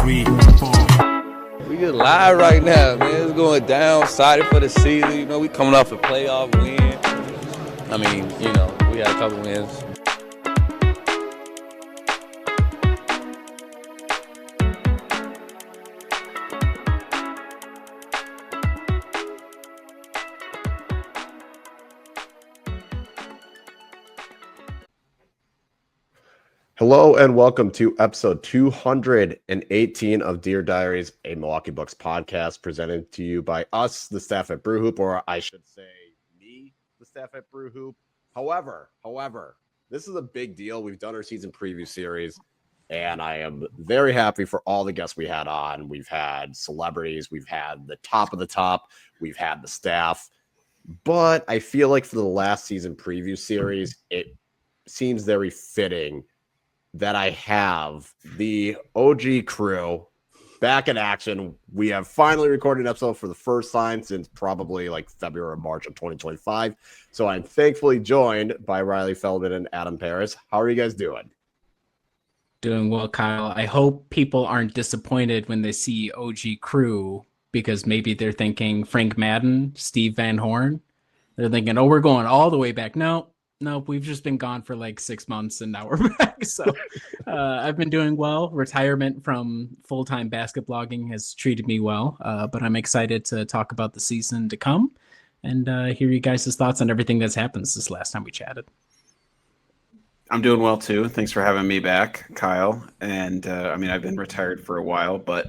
3, 4. We just live right now, man. It's going down, excited for the season. You know, we coming off a playoff win. I mean, you know, we had a couple wins. Hello and welcome to episode 218 of Dear Diaries, a Milwaukee Bucks podcast presented to you by us, the staff at Brew Hoop, or I should say me, the staff at Brew Hoop. However, this is a big deal. We've done our season preview series, and I am very happy for all the guests we had on. We've had celebrities, we've had the top of the top, we've had the staff, but I feel like for the last season preview series, it seems very fitting that I have the OG crew back in action. We have finally recorded an episode for the first time since probably like February or March of 2025. So I'm thankfully joined by Riley Feldman and Adam Paris. How are you guys doing? Doing well, Kyle. I hope people aren't disappointed when they see OG crew, because maybe they're thinking Frank Madden, Steve Van Horn. They're thinking, oh, we're going all the way back. No, we've just been gone for like 6 months and now we're back. So I've been doing well. Retirement from full-time basket blogging has treated me well, but I'm excited to talk about the season to come and hear you guys' thoughts on everything that's happened since last time we chatted. I'm doing well too. Thanks for having me back, Kyle. And I've been retired for a while, but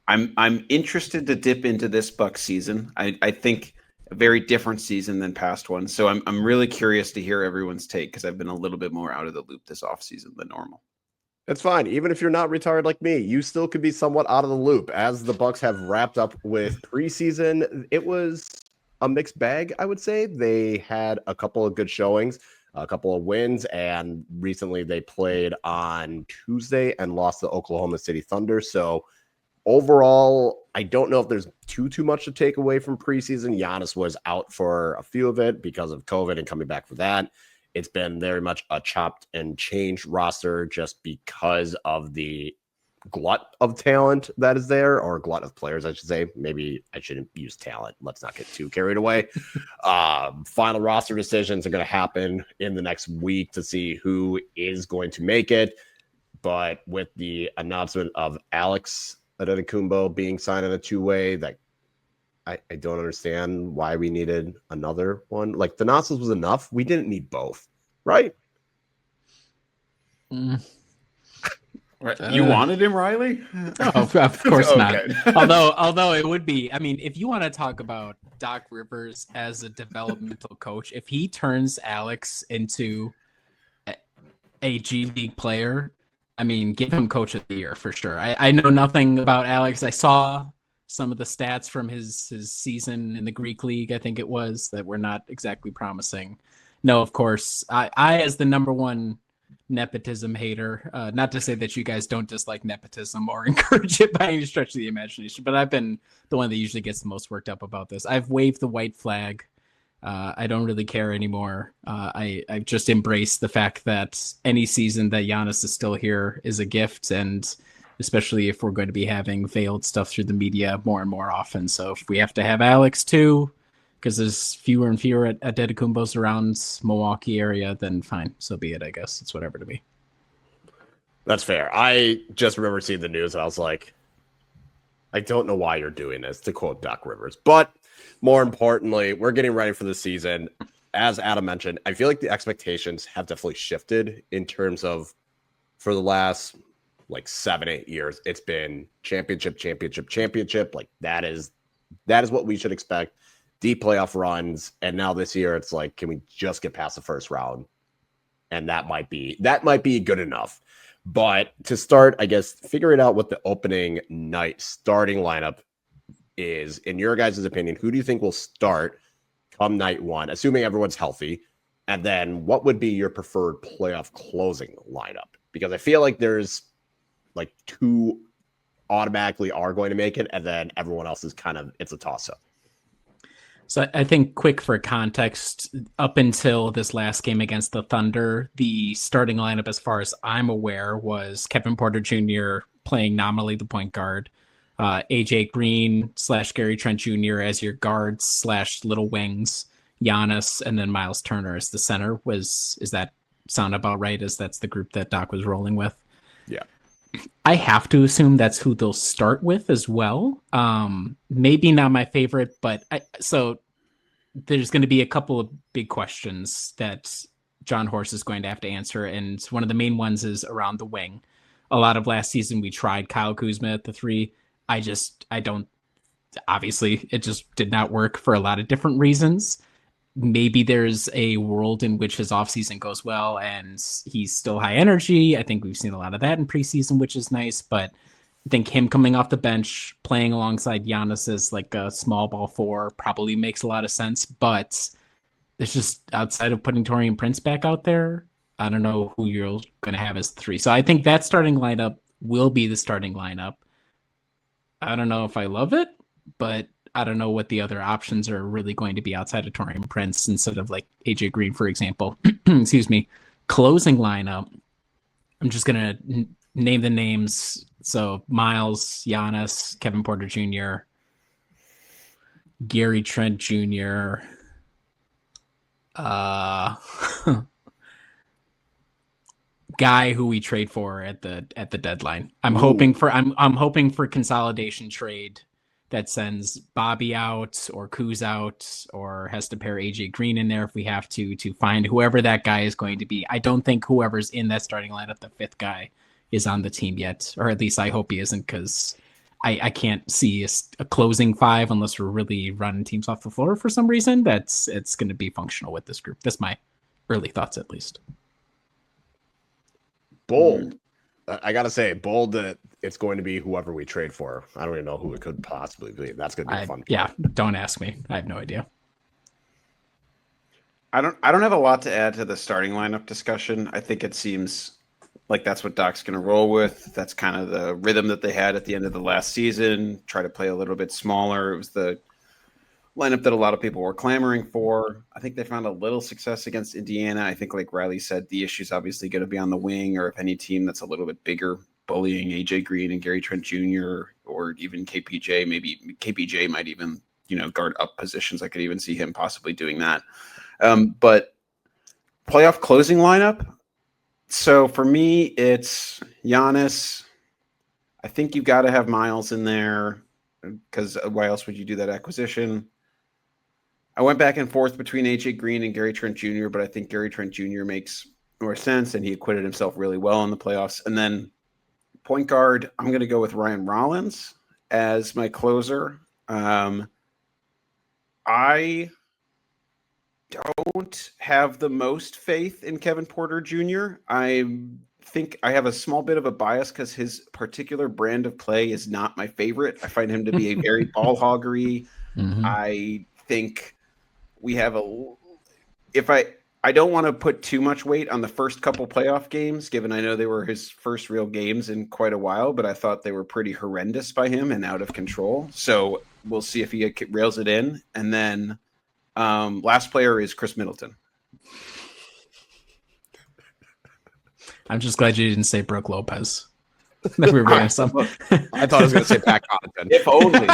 I'm interested to dip into this Bucks season. I think a very different season than past ones. So I'm really curious to hear everyone's take, because I've been a little bit more out of the loop this offseason than normal. It's fine. Even if you're not retired like me, you still could be somewhat out of the loop. As the Bucks have wrapped up with preseason, it was a mixed bag, I would say. They had a couple of good showings, a couple of wins, and recently they played on Tuesday and lost to Oklahoma City Thunder. So overall, I don't know if there's too much to take away from preseason. Giannis was out for a few of it because of COVID and coming back for that. It's been very much a chopped and changed roster just because of the glut of talent that is there, or glut of players, I should say. Maybe I shouldn't use talent. Let's not get too carried away. Final roster decisions are going to happen in the next week to see who is going to make it. But with the announcement of Alex Antetokounmpo being signed in a two-way, that I don't understand why we needed another one. Like, Thanasis was enough. We didn't need both, right? You wanted him, Riley? Oh, of course not. Although it would be, I mean, if you want to talk about Doc Rivers as a developmental coach, if he turns Alex into a G League player, I mean, give him coach of the year for sure. I know nothing about Alex. I saw some of the stats from his season in the Greek league, I think it was, that were not exactly promising. No, of course, I as the number one nepotism hater, not to say that you guys don't dislike nepotism or encourage it by any stretch of the imagination, but I've been the one that usually gets the most worked up about this. I've waved the white flag. I don't really care anymore. I've just embraced the fact that any season that Giannis is still here is a gift, and especially if we're going to be having veiled stuff through the media more and more often. So if we have to have Alex too, because there's fewer and fewer Antetokounmpos around Milwaukee area, then fine, so be it. I guess it's whatever to be. That's fair. I just remember seeing the news and I was like, I don't know why you're doing this, to quote Doc Rivers. But more importantly, we're getting ready for the season. As Adam mentioned, I feel like the expectations have definitely shifted in terms of, for the last like 7-8 years, it's been championship. Like that is what we should expect. Deep playoff runs. And now this year it's like, can we just get past the first round? And that might be good enough. But to start, I guess, figuring out what the opening night starting lineup is, in your guys' opinion, who do you think will start come night one, assuming everyone's healthy? And then what would be your preferred playoff closing lineup? Because I feel like there's like two automatically are going to make it, and then everyone else is kind of, it's a toss-up. So I think, quick for context, up until this last game against the Thunder, the starting lineup, as far as I'm aware, was Kevin Porter Jr., playing nominally the point guard. AJ Green / Gary Trent Jr. as your guards / little wings, Giannis, and then Miles Turner as the center. Is that sound about right? As that's the group that Doc was rolling with? Yeah. I have to assume that's who they'll start with as well. Maybe not my favorite, but so there's going to be a couple of big questions that John Horst is going to have to answer. And one of the main ones is around the wing. A lot of last season, we tried Kyle Kuzma at the 3. Obviously it just did not work for a lot of different reasons. Maybe there's a world in which his offseason goes well and he's still high energy. I think we've seen a lot of that in preseason, which is nice, but I think him coming off the bench, playing alongside Giannis as like a small ball 4 probably makes a lot of sense, but it's just outside of putting Taurean Prince back out there, I don't know who you're going to have as 3. So I think that starting lineup will be the starting lineup. I don't know if I love it, but I don't know what the other options are really going to be outside of Taurean Prince instead of like AJ Green, for example. Excuse me. Closing lineup. I'm just going to name the names. So Miles, Giannis, Kevin Porter Jr., Gary Trent Jr., guy who we trade for at the deadline. I'm hoping for consolidation trade that sends Bobby out or Kuz out or has to pair AJ Green in there if we have to find whoever that guy is going to be. I don't think whoever's in that starting lineup, the 5th guy, is on the team yet, or at least I hope he isn't, because I can't see a closing 5 unless we're really running teams off the floor for some reason. It's going to be functional with this group. That's my early thoughts, at least. Bold. I gotta say, bold that it's going to be whoever we trade for. I don't even know who it could possibly be. That's gonna be fun. Yeah, don't ask me. I have no idea. I don't have a lot to add to the starting lineup discussion. I think it seems like that's what Doc's going to roll with. That's kind of the rhythm that they had at the end of the last season. Try to play a little bit smaller. It was the lineup that a lot of people were clamoring for. I think they found a little success against Indiana. I think, like Riley said, the issue's obviously going to be on the wing, or if any team that's a little bit bigger, bullying AJ Green and Gary Trent Jr. or even KPJ. Maybe KPJ might even, guard up positions. I could even see him possibly doing that. But playoff closing lineup. So for me, it's Giannis. I think you've got to have Miles in there, because why else would you do that acquisition? I went back and forth between AJ Green and Gary Trent Jr., but I think Gary Trent Jr. makes more sense, and he acquitted himself really well in the playoffs. And then point guard, I'm going to go with Ryan Rollins as my closer. I don't have the most faith in Kevin Porter Jr. I think I have a small bit of a bias because his particular brand of play is not my favorite. I find him to be a very ball hoggery. Mm-hmm. I think we have I don't want to put too much weight on the first couple playoff games, given I know they were his first real games in quite a while, but I thought they were pretty horrendous by him and out of control. So we'll see if he rails it in. And then last player is Chris Middleton. I'm just glad you didn't say Brooke Lopez. That we were going some. I thought I was going to say Pat Connaughton. If only.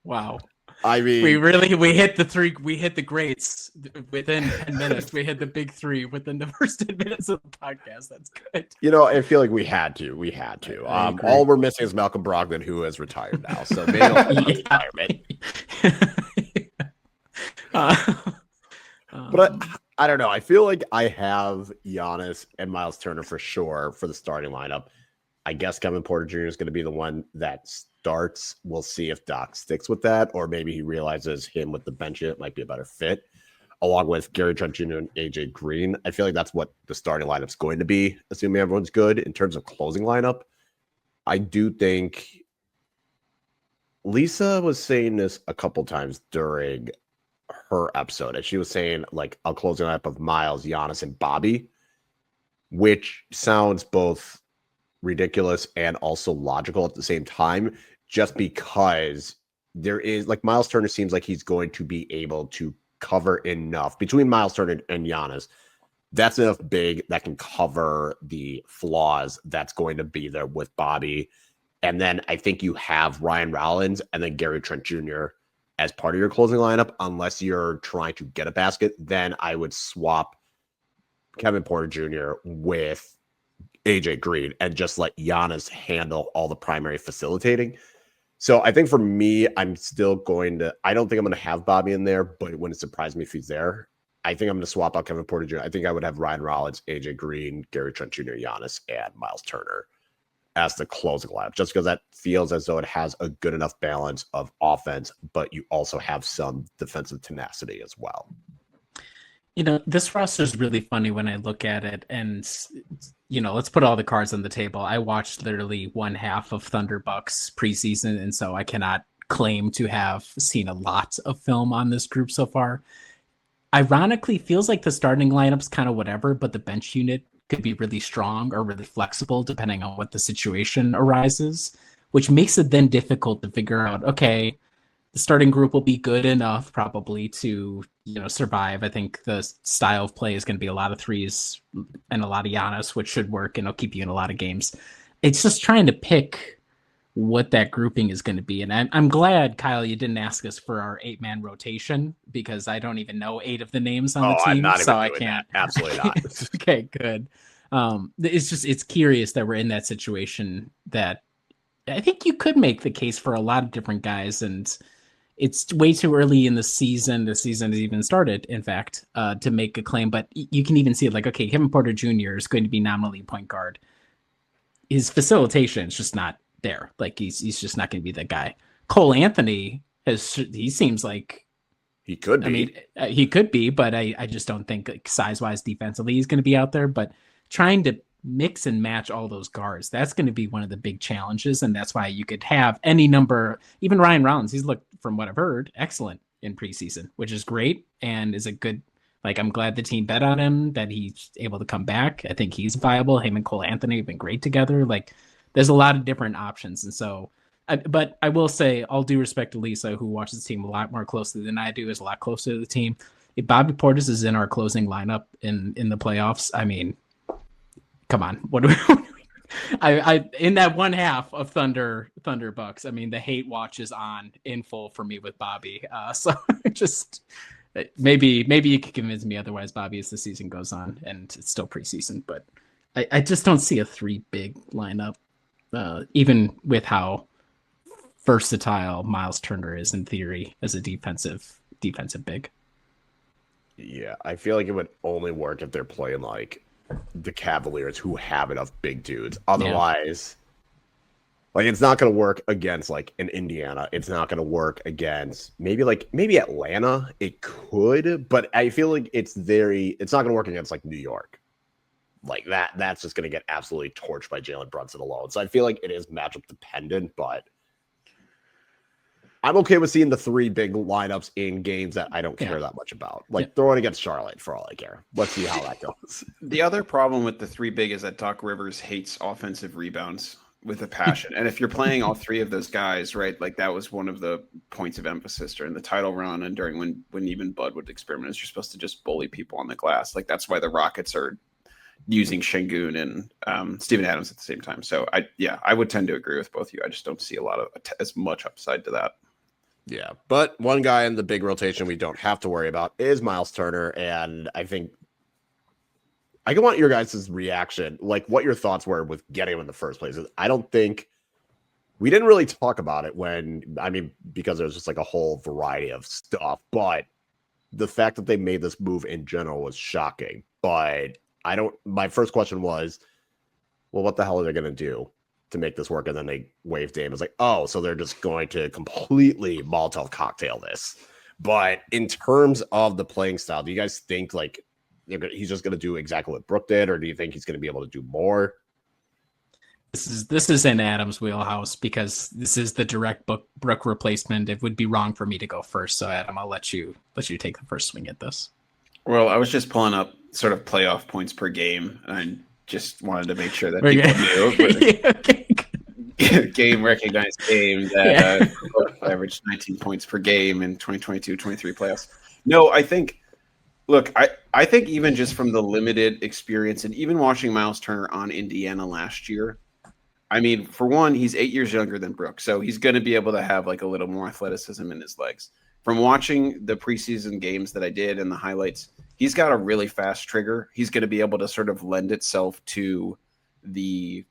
Wow. I mean, we hit the greats within 10 minutes. We hit the big 3 within the first 10 minutes of the podcast. That's good. I feel like we had to. All we're missing is Malcolm Brogdon, who has retired now. So maybe retirement. But I don't know. I feel like I have Giannis and Miles Turner for sure for the starting lineup. I guess Kevin Porter Jr. is going to be the one that starts. We'll see if Doc sticks with that, or maybe he realizes him with the bench unit might be a better fit, along with Gary Trent Jr. and AJ Green. I feel like that's what the starting lineup's going to be, assuming everyone's good. In terms of closing lineup, I do think Lisa was saying this a couple times during her episode, and she was saying like a closing lineup of Miles, Giannis, and Bobby, which sounds both ridiculous and also logical at the same time, just because there is like Miles Turner seems like he's going to be able to cover enough between Miles Turner and Giannis That's enough big that can cover the flaws that's going to be there with Bobby. And then I think you have Ryan Rollins and then Gary Trent Jr. as part of your closing lineup, unless you're trying to get a basket. Then I would swap Kevin Porter Jr. with AJ Green and just let Giannis handle all the primary facilitating. So I think for me, I'm still going to, I don't think I'm going to have Bobby in there, but it wouldn't surprise me if he's there. I think I'm going to swap out Kevin Porter Jr. I think I would have Ryan Rollins, AJ Green, Gary Trent Jr., Giannis, and Miles Turner as the closing lineup, just because that feels as though it has a good enough balance of offense, but you also have some defensive tenacity as well. You know, this roster is really funny when I look at it, and you know, let's put all the cards on the table. I watched literally one half of Thunder Bucks preseason, and so I cannot claim to have seen a lot of film on this group so far. Ironically, feels like the starting lineup's kind of whatever, but the bench unit could be really strong or really flexible depending on what the situation arises, which makes it then difficult to figure out, okay, the starting group will be good enough probably to, you know, survive. I think the style of play is going to be a lot of threes and a lot of Giannis, which should work and it'll keep you in a lot of games. It's just trying to pick what that grouping is going to be. And I'm glad, Kyle, you didn't ask us for our 8-man rotation, because I don't even know 8 of the names on the team. I'm not so even I doing can't. that. Absolutely not. Okay, good. It's curious that we're in that situation that I think you could make the case for a lot of different guys, and it's way too early in the season. The season has even started, in fact, to make a claim, but you can even see it like, okay, Kevin Porter Jr. is going to be nominally point guard. His facilitation is just not there. Like he's just not going to be that guy. Cole Anthony he seems like he could be. I mean, he could be, but I just don't think like, size-wise defensively he's going to be out there. But trying to mix and match all those guards, that's going to be one of the big challenges, and that's why you could have any number. Even Ryan Rollins, he's looked, from what I've heard, excellent in preseason, which is great and is a good. Like, I'm glad the team bet on him, that he's able to come back. I think he's viable. Him and Cole Anthony have been great together. Like, there's a lot of different options. And so, but I will say, all due respect to Lisa, who watches the team a lot more closely than I do, is a lot closer to the team. If Bobby Portis is in our closing lineup in the playoffs, I mean, come on. What do we I in that one half of Thunder Bucks, I mean, the hate watch is on in full for me with Bobby. So just maybe you could convince me otherwise, Bobby, as the season goes on, and it's still preseason. But I just don't see a 3 big lineup, even with how versatile Miles Turner is in theory as a defensive big. Yeah, I feel like it would only work if they're playing like the Cavaliers, who have enough big dudes. Otherwise, like, it's not going to work against like an Indiana. It's not going to work against maybe Atlanta. It could, but I feel like it's not going to work against like New York. Like that's just going to get absolutely torched by Jalen Brunson alone. So I feel like it is matchup dependent, but I'm okay with seeing the 3 big lineups in games that I don't care that much about. Like throwing against Charlotte for all I care. Let's see how that goes. The other problem with the 3 big is that Doc Rivers hates offensive rebounds with a passion. And if you're playing all 3 of those guys, right, like that was one of the points of emphasis during the title run and during when even Bud would experiment, is you're supposed to just bully people on the glass. Like that's why the Rockets are using Şengün and Steven Adams at the same time. So I would tend to agree with both of you. I just don't see as much upside to that. Yeah, but one guy in the big rotation we don't have to worry about is Miles Turner, and I think I want your guys' reaction, like what your thoughts were with getting him in the first place. I don't think we didn't really talk about it because there's just like a whole variety of stuff, but the fact that they made this move in general was shocking. But my first question was, well, what the hell are they going to do to make this work? And then they waved Dame. It's like, oh, so they're just going to completely Molotov cocktail this. But in terms of the playing style, do you guys think like he's just going to do exactly what Brook did, or do you think he's going to be able to do more? This is in Adam's wheelhouse, because this is the direct Brook replacement. It would be wrong for me to go first. So Adam, I'll let you take the first swing at this. Well, I was just pulling up sort of playoff points per game, and I just wanted to make sure that people knew. Game recognized game that averaged 19 points per game in 2022-23 playoffs. No, I think, look, I think even just from the limited experience and even watching Miles Turner on Indiana last year, I mean, for one, he's 8 years younger than Brooke, so he's going to be able to have like a little more athleticism in his legs. From watching the preseason games that I did and the highlights, he's got a really fast trigger. He's going to be able to sort of lend itself to the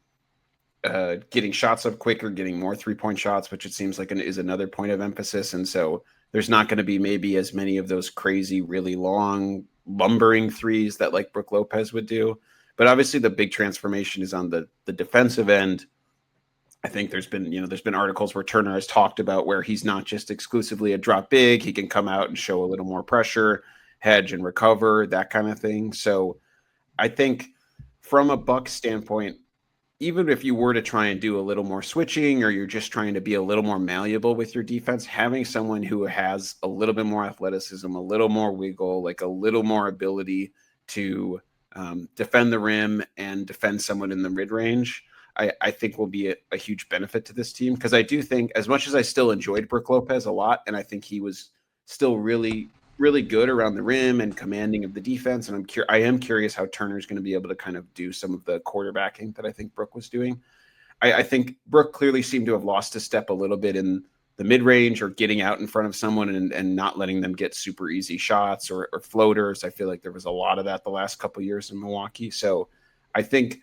getting shots up quicker, getting more 3-point shots, which it seems like is another point of emphasis. And so there's not going to be maybe as many of those crazy, really long, lumbering threes that like Brooke Lopez would do. But obviously the big transformation is on the defensive end. I think there's been articles where Turner has talked about where he's not just exclusively a drop big. He can come out and show a little more pressure, hedge and recover, that kind of thing. So I think from a Bucks standpoint, even if you were to try and do a little more switching or you're just trying to be a little more malleable with your defense, having someone who has a little bit more athleticism, a little more wiggle, like a little more ability to defend the rim and defend someone in the mid-range, I think will be a huge benefit to this team. Because I do think, as much as I still enjoyed Brooke Lopez a lot, and I think he was still really, really good around the rim and commanding of the defense, and I am curious how Turner's going to be able to kind of do some of the quarterbacking that I think Brooke was doing. I think Brooke clearly seemed to have lost a step a little bit in the mid-range or getting out in front of someone and not letting them get super easy shots or floaters. I feel like there was a lot of that the last couple of years in Milwaukee. So I think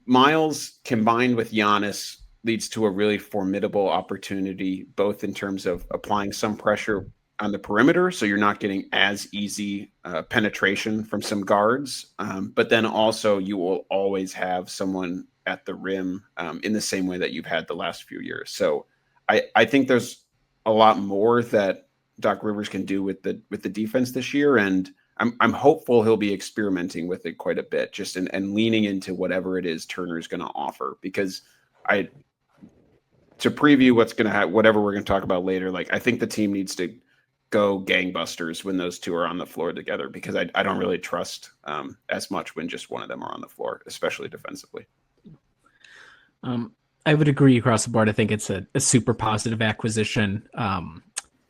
Miles combined with Giannis leads to a really formidable opportunity, both in terms of applying some pressure on the perimeter, so you're not getting as easy penetration from some guards, but then also you will always have someone at the rim in the same way that you've had the last few years. So I think there's a lot more that Doc Rivers can do with the defense this year, and I'm hopeful he'll be experimenting with it quite a bit, just and leaning into whatever it is Turner's going to offer. Because to preview what's going to happen, whatever we're going to talk about later, like I think the team needs to go gangbusters when those two are on the floor together, because I don't really trust as much when just one of them are on the floor, especially defensively. I would agree across the board. I think it's a super positive acquisition.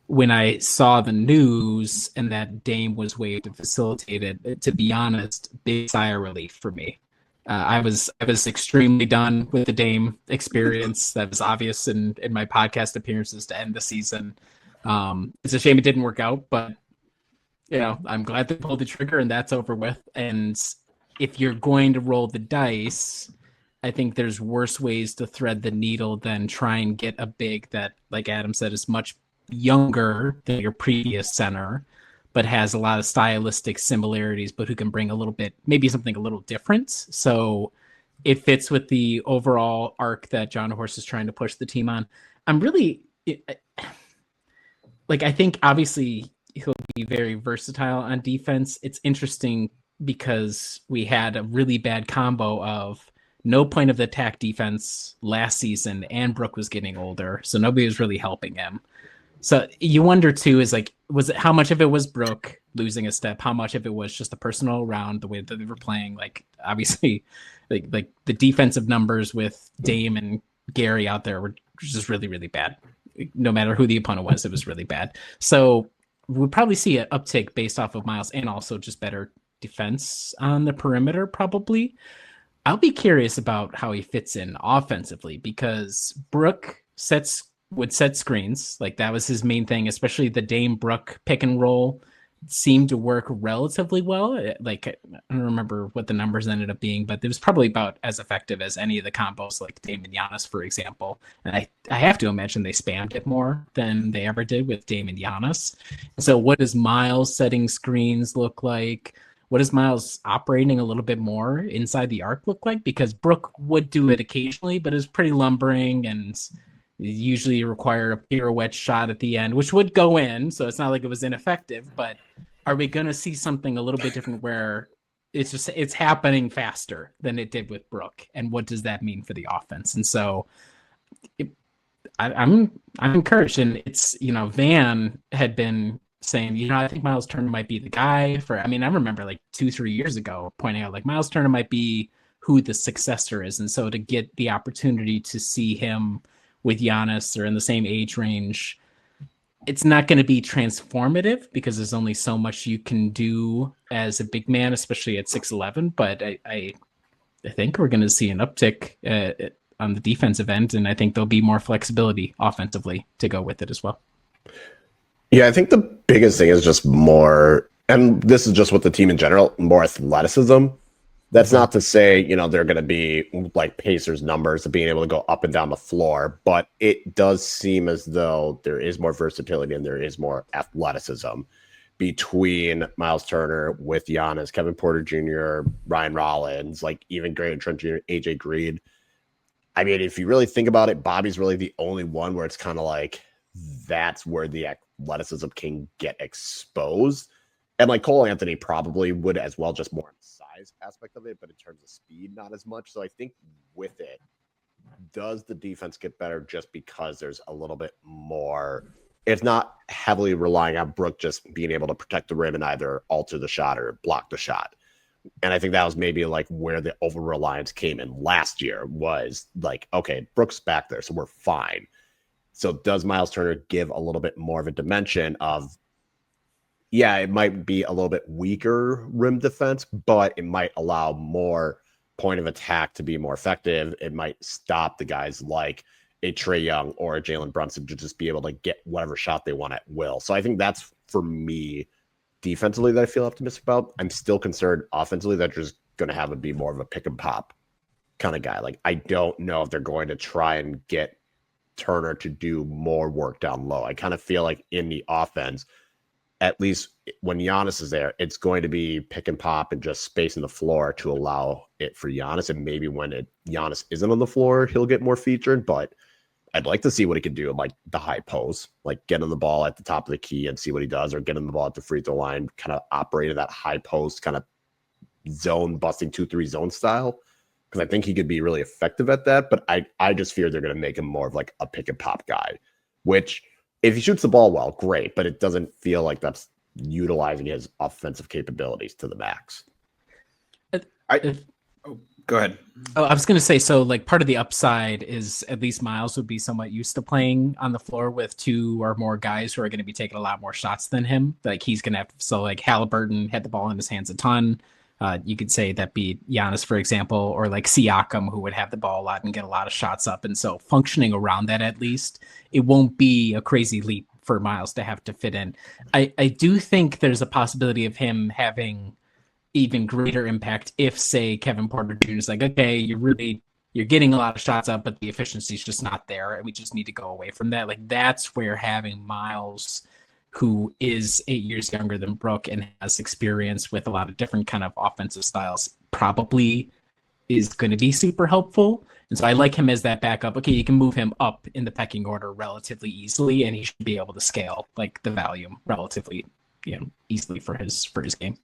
When I saw the news and that Dame was waived and facilitated, to be honest, big sigh of relief for me. I was extremely done with the Dame experience. That was obvious in my podcast appearances to end the season. It's a shame it didn't work out, but I'm glad they pulled the trigger and that's over with. And if you're going to roll the dice, I think there's worse ways to thread the needle than try and get a big that, like Adam said, is much younger than your previous center, but has a lot of stylistic similarities, but who can bring a little bit, maybe something a little different. So it fits with the overall arc that John Horst is trying to push the team on. I'm really I think obviously he'll be very versatile on defense. It's interesting because we had a really bad combo of no point of the attack defense last season, and Brooke was getting older, so nobody was really helping him. So you wonder too, was it how much of it was Brooke losing a step? How much of it was just the personnel around the way that they were playing? Like obviously, like the defensive numbers with Dame and Gary out there were just really, really bad. No matter who the opponent was, it was really bad. So we'll probably see an uptick based off of Miles and also just better defense on the perimeter, probably. I'll be curious about how he fits in offensively, because Brooke would set screens. Like that was his main thing, especially the Dame Brooke pick and roll seemed to work relatively well. Like I don't remember what the numbers ended up being, but it was probably about as effective as any of the combos like Dame and Giannis, for example. And I have to imagine they spammed it more than they ever did with Dame and Giannis. So what does Miles setting screens look like? What does Miles operating a little bit more inside the arc look like? Because Brooke would do it occasionally, but it's pretty lumbering and usually require a pirouette shot at the end, which would go in. So it's not like it was ineffective, but are we going to see something a little bit different where it's happening faster than it did with Brooke? And what does that mean for the offense? And so I'm encouraged. And it's, Van had been saying, I think Miles Turner might be the guy I remember like 2-3 years ago pointing out like Miles Turner might be who the successor is. And so to get the opportunity to see him with Giannis or in the same age range, it's not going to be transformative because there's only so much you can do as a big man, especially at 6'11". But I think we're going to see an uptick on the defensive end, and I think there'll be more flexibility offensively to go with it as well. Yeah, I think the biggest thing is just more, and this is just with the team in general, more athleticism. That's not to say, they're going to be like Pacers numbers of being able to go up and down the floor, but it does seem as though there is more versatility and there is more athleticism between Miles Turner with Giannis, Kevin Porter Jr., Ryan Rollins, like even Gary Trent Jr., AJ Green. I mean, if you really think about it, Bobby's really the only one where it's kind of like that's where the athleticism can get exposed. And like Cole Anthony probably would as well, just more size aspect of it, but in terms of speed, not as much. So I think with it, does the defense get better just because there's a little bit more? It's not heavily relying on Brook just being able to protect the rim and either alter the shot or block the shot. And I think that was maybe like where the over reliance came in last year was like, okay, Brook's back there, so we're fine. So does Miles Turner give a little bit more of a dimension of, yeah, it might be a little bit weaker rim defense, but it might allow more point of attack to be more effective. It might stop the guys like a Trae Young or a Jalen Brunson to just be able to get whatever shot they want at will. So I think that's, for me, defensively that I feel optimistic about. I'm still concerned offensively that you're just going to have it be more of a pick and pop kind of guy. Like, I don't know if they're going to try and get Turner to do more work down low. I kind of feel like in the offense, at least when Giannis is there, it's going to be pick and pop and just spacing the floor to allow it for Giannis. And maybe when Giannis isn't on the floor, he'll get more featured. But I'd like to see what he can do, like the high post, like get him the ball at the top of the key and see what he does, or get him the ball at the free throw line, kind of operate in that high post, kind of zone busting 2-3 zone style. Because I think he could be really effective at that. But I just fear they're going to make him more of like a pick and pop guy, which, if he shoots the ball well, great, but it doesn't feel like that's utilizing his offensive capabilities to the max. Go ahead. Oh, I was going to say, so like part of the upside is at least Miles would be somewhat used to playing on the floor with two or more guys who are going to be taking a lot more shots than him. Like he's going to have, so like Halliburton had the ball in his hands a ton. You could say that be Giannis, for example, or like Siakam, who would have the ball a lot and get a lot of shots up. And so functioning around that, at least, it won't be a crazy leap for Miles to have to fit in. I do think there's a possibility of him having even greater impact if, say, Kevin Porter Jr. is like, okay, you're getting a lot of shots up, but the efficiency is just not there, and we just need to go away from that. Like that's where having Miles, who is 8 years younger than Brook and has experience with a lot of different kind of offensive styles, probably is going to be super helpful. And so I like him as that backup. Okay, you can move him up in the pecking order relatively easily, and he should be able to scale like the volume relatively, easily for his game.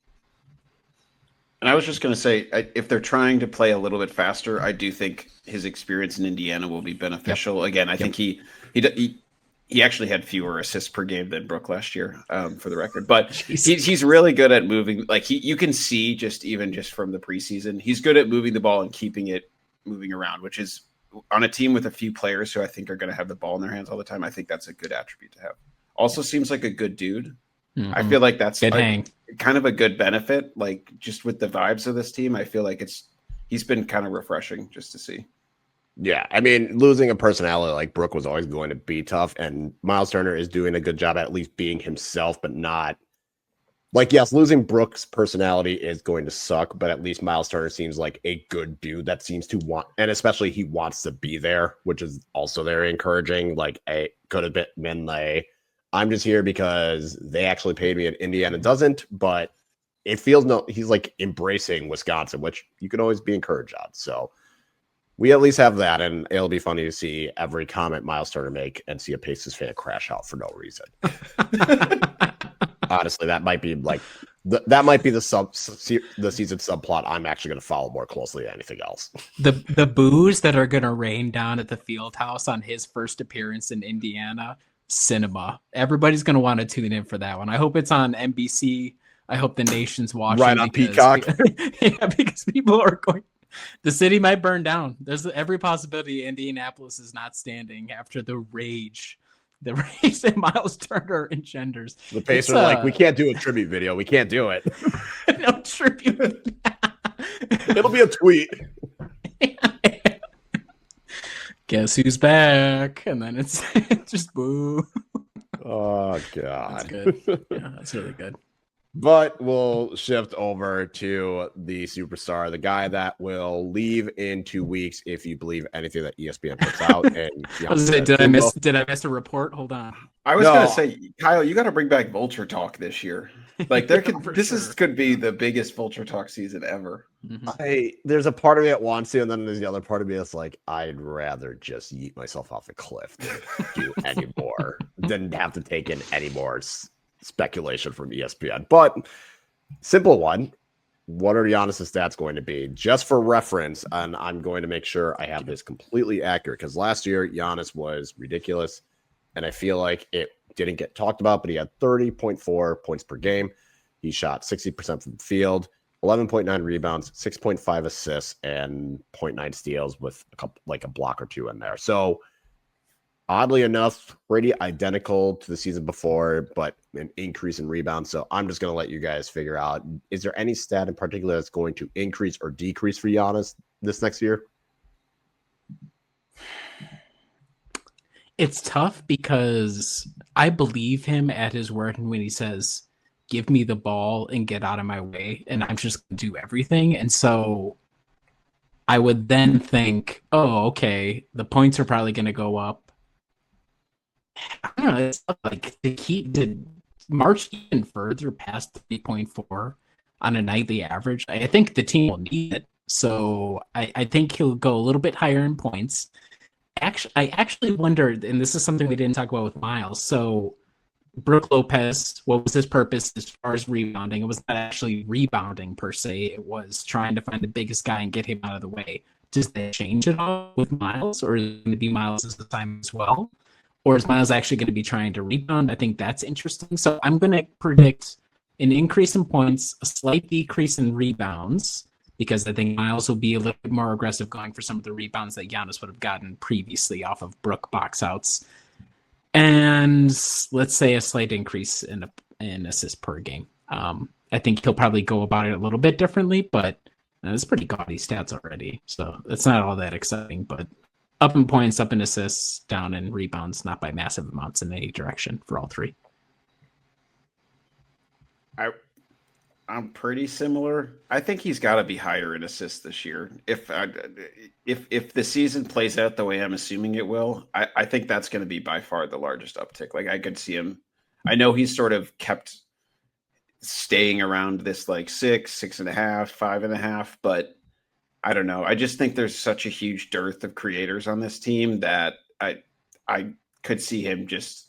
And I was just going to say, if they're trying to play a little bit faster, I do think his experience in Indiana will be beneficial. Yep. Again, I think he actually had fewer assists per game than Brook last year, for the record. But he's really good at moving. Like you can see just from the preseason, he's good at moving the ball and keeping it moving around, which is on a team with a few players who I think are going to have the ball in their hands all the time. I think that's a good attribute to have. Also seems like a good dude. Mm-hmm. I feel like that's kind of a good benefit. Like just with the vibes of this team, I feel like he's been kind of refreshing just to see. Yeah, I mean, losing a personality like Brook was always going to be tough, and Miles Turner is doing a good job at least being himself, but not like, yes, losing Brook's personality is going to suck, but at least Miles Turner seems like a good dude that seems to want, and especially he wants to be there, which is also very encouraging. Like, could have been like, I'm just here because they actually paid me, and Indiana doesn't, but it feels he's like embracing Wisconsin, which you can always be encouraged on. So we at least have that, and it'll be funny to see every comment Miles Turner make and see a Pacers fan crash out for no reason. Honestly, that might be like the season subplot I'm actually going to follow more closely than anything else. The boos that are going to rain down at the field house on his first appearance in Indiana, cinema. Everybody's going to want to tune in for that one. I hope it's on NBC. I hope the nation's watching. Right on Peacock. Yeah, because people are going. The city might burn down. There's every possibility Indianapolis is not standing after the rage the race that Miles Turner engenders. The Pacers are like, we can't do a tribute video. We can't do it. No tribute. It'll be a tweet. Guess who's back? And then it's just boo. Oh, God. That's good. Yeah, that's really good. But we'll shift over to the superstar, the guy that will leave in 2 weeks if you believe anything that ESPN puts out. And did I miss a report? Hold on. I was gonna say, Kyle, you got to bring back Vulture Talk this year. Like could be the biggest Vulture Talk season ever. Mm-hmm. There's a part of me that wants to, and then there's the other part of me that's like, I'd rather just yeet myself off a cliff than do any more than have to take in any more speculation from ESPN. But simple one, what are Giannis' stats going to be? Just for reference, and I'm going to make sure I have this completely accurate, because last year Giannis was ridiculous, and I feel like it didn't get talked about, but he had 30.4 points per game. He shot 60% from the field, 11.9 rebounds, 6.5 assists, and 0.9 steals with a block or two in there. So oddly enough, pretty identical to the season before, but an increase in rebounds. So I'm just going to let you guys figure out, is there any stat in particular that's going to increase or decrease for Giannis this next year? It's tough because I believe him at his word when he says, give me the ball and get out of my way, and I'm just going to do everything. And so I would then think, oh, okay, the points are probably going to go up. I don't know, it's like did March even further past 3.4 on a nightly average. I think the team will need it. So I think he'll go a little bit higher in points. I actually wondered, and this is something we didn't talk about with Miles. So Brook Lopez, what was his purpose as far as rebounding? It was not actually rebounding per se. It was trying to find the biggest guy and get him out of the way. Does that change at all with Miles, or is it going to be Miles' time as well? Or is Miles actually going to be trying to rebound? I think that's interesting. So I'm going to predict an increase in points, a slight decrease in rebounds, because I think Miles will be a little bit more aggressive going for some of the rebounds that Giannis would have gotten previously off of Brook box outs. And let's say a slight increase in assists per game. I think he'll probably go about it a little bit differently, but it's pretty gaudy stats already. So it's not all that exciting, but up in points, up in assists, down in rebounds, not by massive amounts in any direction for all three. I'm pretty similar. I think he's got to be higher in assists this year. If the season plays out the way I'm assuming it will, I think that's going to be by far the largest uptick. Like I could see him. I know he's sort of kept staying around this like 6.5, 5.5, but I don't know. I just think there's such a huge dearth of creators on this team that I could see him just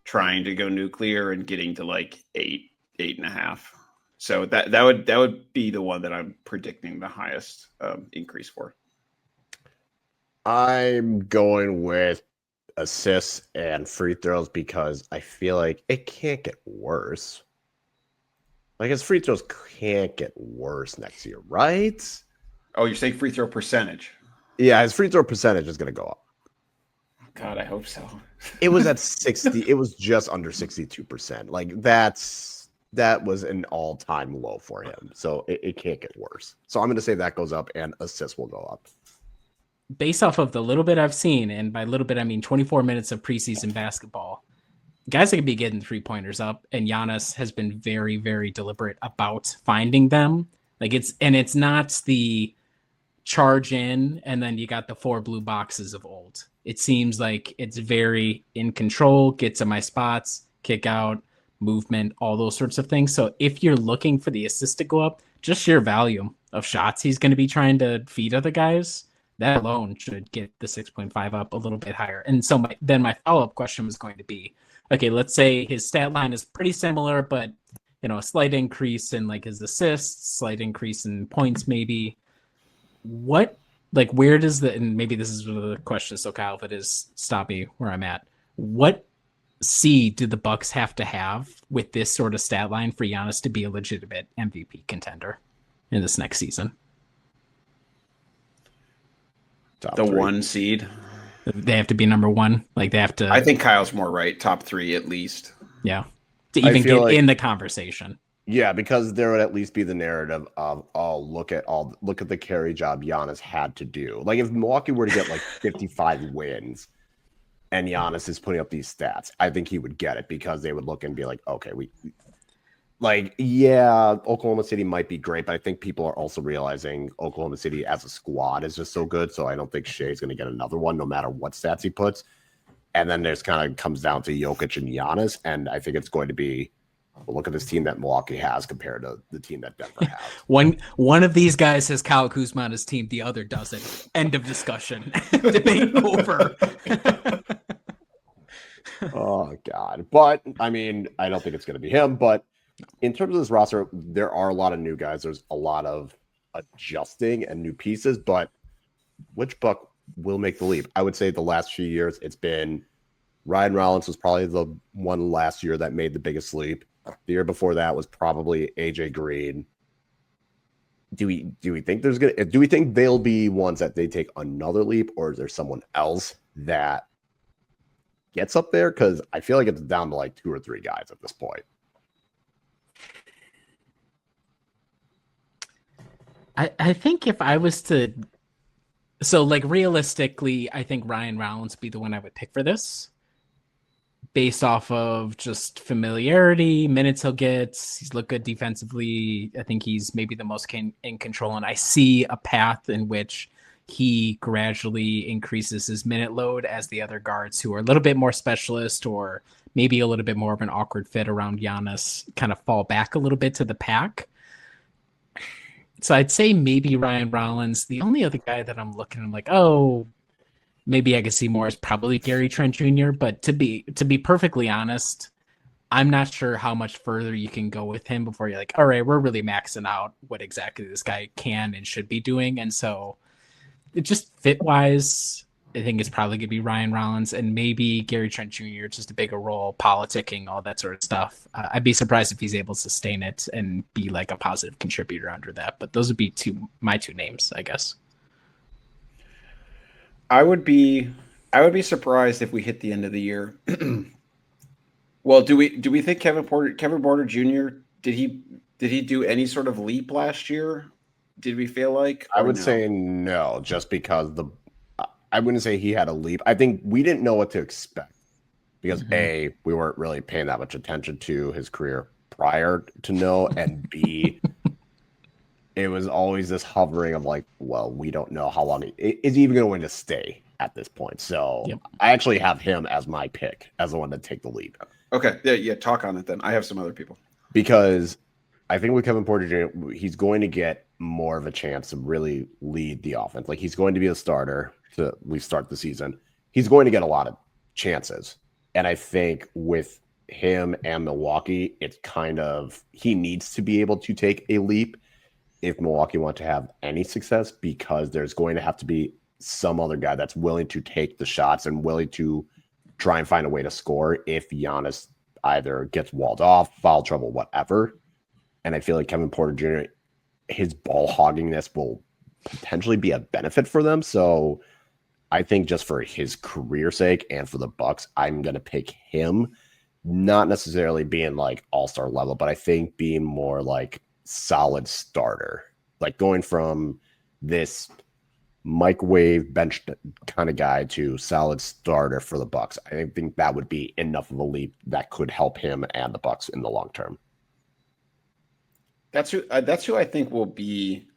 trying to go nuclear and getting to like 8.5. So that would be the one that I'm predicting the highest increase for. I'm going with assists and free throws because I feel like it can't get worse. Like his free throws can't get worse next year, right? Oh, you're saying free throw percentage? Yeah, his free throw percentage is going to go up. God, I hope so. It was at 60. It was just under 62%. Like that was an all-time low for him. So it can't get worse. So I'm going to say that goes up and assists will go up. Based off of the little bit I've seen, and by little bit I mean 24 minutes of preseason basketball, guys that can be getting 3-pointers up, and Giannis has been very, very deliberate about finding them. Like it's not the charge in and then you got the 4 blue boxes of old. It seems like it's very in control, get to my spots, kick out, movement, all those sorts of things. So if you're looking for the assist to go up, just sheer volume of shots he's going to be trying to feed other guys, that alone should get the 6.5 up a little bit higher. And so my follow-up question was going to be, okay, let's say his stat line is pretty similar, but a slight increase in like his assists, slight increase in points, maybe. Where does and maybe this is the question, so Kyle, if it is, stop me where I'm at. What seed do the Bucks have to have with this sort of stat line for Giannis to be a legitimate MVP contender in this next season? Top 3. 1 seed. They have to be number one. Like they have to. I think Kyle's more right. Top 3 at least. Yeah. To even get like, in the conversation. Yeah, because there would at least be the narrative of, oh, look at the carry job Giannis had to do. Like if Milwaukee were to get like 55 wins and Giannis is putting up these stats, I think he would get it because they would look and be like, okay, Oklahoma City might be great, but I think people are also realizing Oklahoma City as a squad is just so good. So I don't think Shea's going to get another one no matter what stats he puts. And then there's kind of comes down to Jokic and Giannis. And I think it's going to be, well, look at this team that Milwaukee has compared to the team that Denver has. One of these guys has Kyle Kuzma on his team. The other doesn't. End of discussion. Debate over. Oh, God. But, I mean, I don't think it's going to be him. But in terms of this roster, there are a lot of new guys. There's a lot of adjusting and new pieces. But which Buck will make the leap? I would say the last few years, it's been Ryan Rollins was probably the one last year that made the biggest leap. The year before that was probably AJ Green. Do we think do we think they'll be ones that they take another leap, or is there someone else that gets up there? Because I feel like it's down to like 2 or 3 guys at this point. I think if I was to, so like realistically, I think Ryan Rollins would be the one I would pick for this, based off of just familiarity, minutes he'll get. He's looked good defensively. I think he's maybe the most in control, and I see a path in which he gradually increases his minute load as the other guards who are a little bit more specialist or maybe a little bit more of an awkward fit around Giannis kind of fall back a little bit to the pack. So I'd say maybe Ryan Rollins. The only other guy that I'm looking at, like, oh, maybe I could see more is probably Gary Trent Jr. But to be perfectly honest, I'm not sure how much further you can go with him before you're like, all right, we're really maxing out what exactly this guy can and should be doing. And so it just fit wise, I think it's probably going to be Ryan Rollins and maybe Gary Trent Jr., just a bigger role, politicking, all that sort of stuff. I'd be surprised if he's able to sustain it and be like a positive contributor under that. But those would be my two names, I guess. I would be surprised if we hit the end of the year. Well, do we think Kevin Porter Jr. did he do any sort of leap last year? Did we feel like? I would say no, just because I wouldn't say he had a leap. I think we didn't know what to expect because A, we weren't really paying that much attention to his career prior to know, and B, it was always this hovering of like, well, we don't know how long is he even going to stay at this point. So I actually have him as my pick as the one to take the leap. Okay, yeah, talk on it then. I have some other people because I think with Kevin Porter Jr., he's going to get more of a chance to really lead the offense. Like he's going to be a starter to we start the season. He's going to get a lot of chances, and I think with him and Milwaukee, it's kind of he needs to be able to take a leap if Milwaukee want to have any success, because there's going to have to be some other guy that's willing to take the shots and willing to try and find a way to score if Giannis either gets walled off, foul trouble, whatever. And I feel like Kevin Porter Jr., his ball hoggingness will potentially be a benefit for them. So I think just for his career sake and for the Bucks, I'm going to pick him, not necessarily being like all-star level, but I think being more like solid starter, like going from this microwave bench kind of guy to solid starter for the Bucks. I think that would be enough of a leap that could help him and the Bucks in the long term. That's who I think will be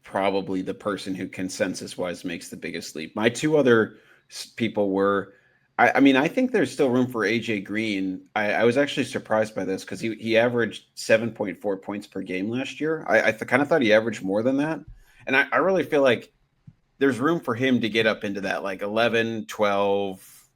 probably the person who consensus-wise makes the biggest leap. My two other people were, I mean, I think there's still room for AJ Green. I was actually surprised by this because he averaged 7.4 points per game last year. I kind of thought he averaged more than that. And I really feel like there's room for him to get up into that like 11, 12,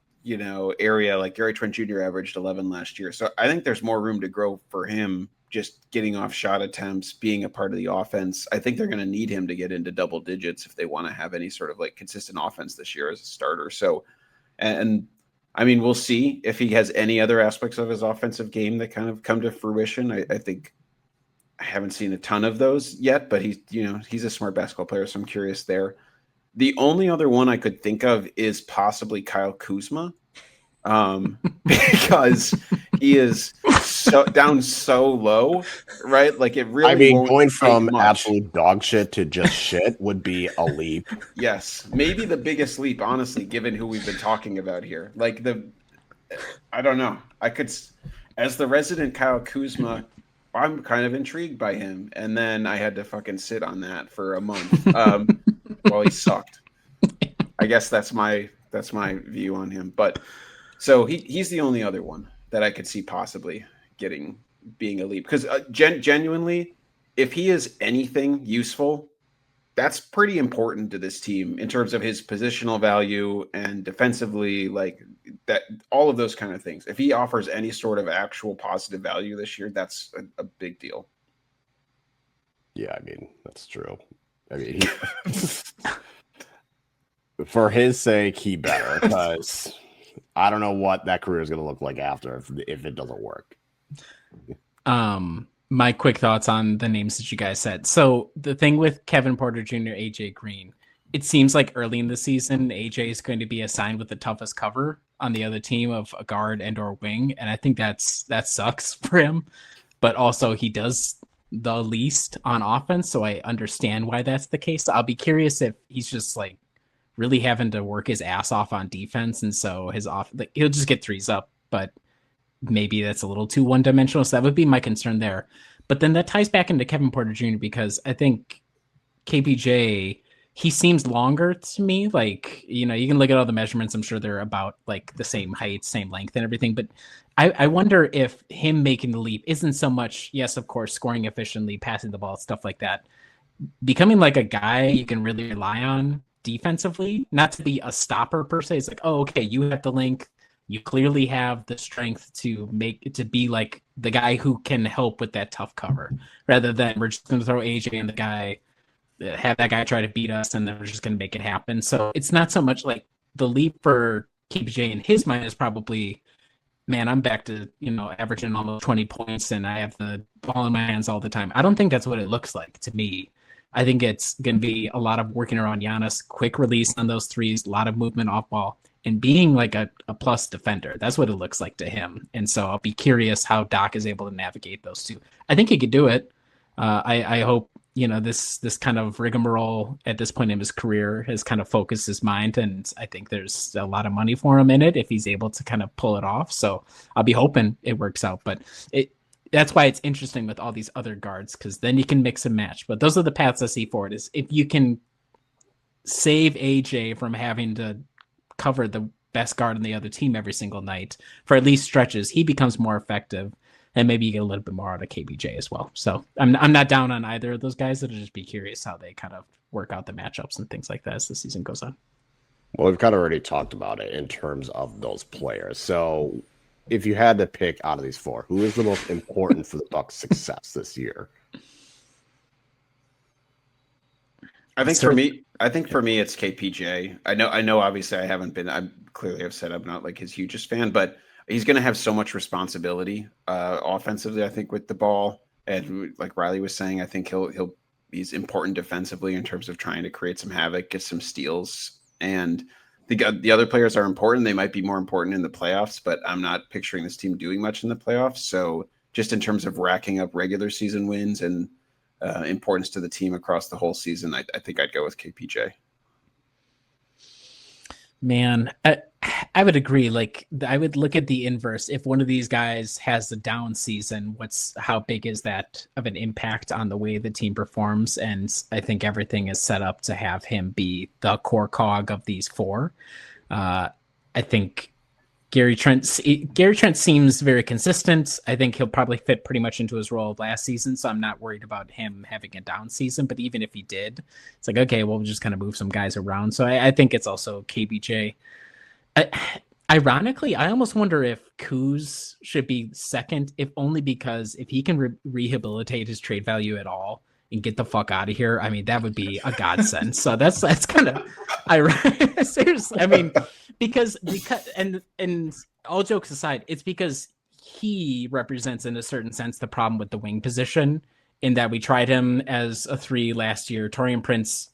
area. Like Gary Trent Jr. averaged 11 last year. So I think there's more room to grow for him, just getting off shot attempts, being a part of the offense. I think they're going to need him to get into double digits if they want to have any sort of like consistent offense this year as a starter. So, and I mean, we'll see if he has any other aspects of his offensive game that kind of come to fruition. I think I haven't seen a ton of those yet, but he's a smart basketball player, so I'm curious there. The only other one I could think of is possibly Kyle Kuzma, because he is so low, right? Like it really. I mean, won't going take from much. absolute dog shit to just shit would be a leap. Yes, maybe the biggest leap, honestly, given who we've been talking about here. Like I don't know. I could, as the resident Kyle Kuzma, I'm kind of intrigued by him, and then I had to fucking sit on that for a month while he sucked. I guess that's my view on him. But so he's the only other one that I could see possibly being a leap, because genuinely, if he is anything useful, that's pretty important to this team in terms of his positional value and defensively, like that, all of those kind of things. If he offers any sort of actual positive value this year, that's a big deal. Yeah, I mean, that's true. I mean, for his sake, he better, because I don't know what that career is going to look like after if it doesn't work. My quick thoughts on the names that you guys said. So the thing with Kevin Porter Jr., AJ Green, it seems like early in the season, AJ is going to be assigned with the toughest cover on the other team of a guard and or wing. And I think that sucks for him, but also he does the least on offense. So I understand why that's the case. I'll be curious if he's just like really having to work his ass off on defense. And so he'll just get threes up, but maybe that's a little too one-dimensional. So that would be my concern there. But then that ties back into Kevin Porter Jr. because I think KPJ, he seems longer to me. Like, you know, you can look at all the measurements. I'm sure they're about like the same height, same length and everything. But I wonder if him making the leap isn't so much, yes, of course, scoring efficiently, passing the ball, stuff like that. Becoming like a guy you can really rely on defensively, not to be a stopper per se. It's like, oh, okay, you have the length. You clearly have the strength to be like the guy who can help with that tough cover, rather than we're just going to throw AJ and the guy, have that guy try to beat us, and then we're just going to make it happen. So it's not so much like the leap for KPJ in his mind is probably, man, I'm back to, you know, averaging almost 20 points and I have the ball in my hands all the time. I don't think that's what it looks like to me. I think it's going to be a lot of working around Giannis, quick release on those threes, a lot of movement off ball, and being like a plus defender. That's what it looks like to him. And so I'll be curious how Doc is able to navigate those two. I think he could do it. I hope, you know, this kind of rigmarole at this point in his career has kind of focused his mind. And I think there's a lot of money for him in it if he's able to kind of pull it off. So I'll be hoping it works out. But that's why it's interesting with all these other guards, because then you can mix and match. But those are the paths I see for it, is if you can save AJ from having to cover the best guard on the other team every single night for at least stretches, he becomes more effective, and maybe you get a little bit more out of KPJ as well. So I'm not down on either of those guys. I'll just be curious how they kind of work out the matchups and things like that as the season goes on. Well, we've kind of already talked about it in terms of those players. So if you had to pick out of these four, who is the most important for the Bucks' success this year? I think for me, it's KPJ. I know. Obviously, I clearly have said I'm not like his hugest fan, but he's going to have so much responsibility offensively. I think with the ball, and like Riley was saying, I think he's important defensively in terms of trying to create some havoc, get some steals, and the other players are important. They might be more important in the playoffs, but I'm not picturing this team doing much in the playoffs. So just in terms of racking up regular season wins and importance to the team across the whole season, I think I'd go with KPJ. Man, I would agree. Like, I would look at the inverse. If one of these guys has a down season, how big is that of an impact on the way the team performs? And I think everything is set up to have him be the core cog of these four. I think Gary Trent seems very consistent. I think he'll probably fit pretty much into his role of last season, so I'm not worried about him having a down season. But even if he did, it's like, okay, well, we'll just kind of move some guys around. So I think it's also KBJ. Ironically, I almost wonder if Kuz should be second, if only because if he can rehabilitate his trade value at all and get the fuck out of here, I mean, that would be a godsend. So that's kind of ironic. Seriously, I mean, because and all jokes aside, it's because he represents in a certain sense the problem with the wing position, in that we tried him as a 3 last year. Taurean Prince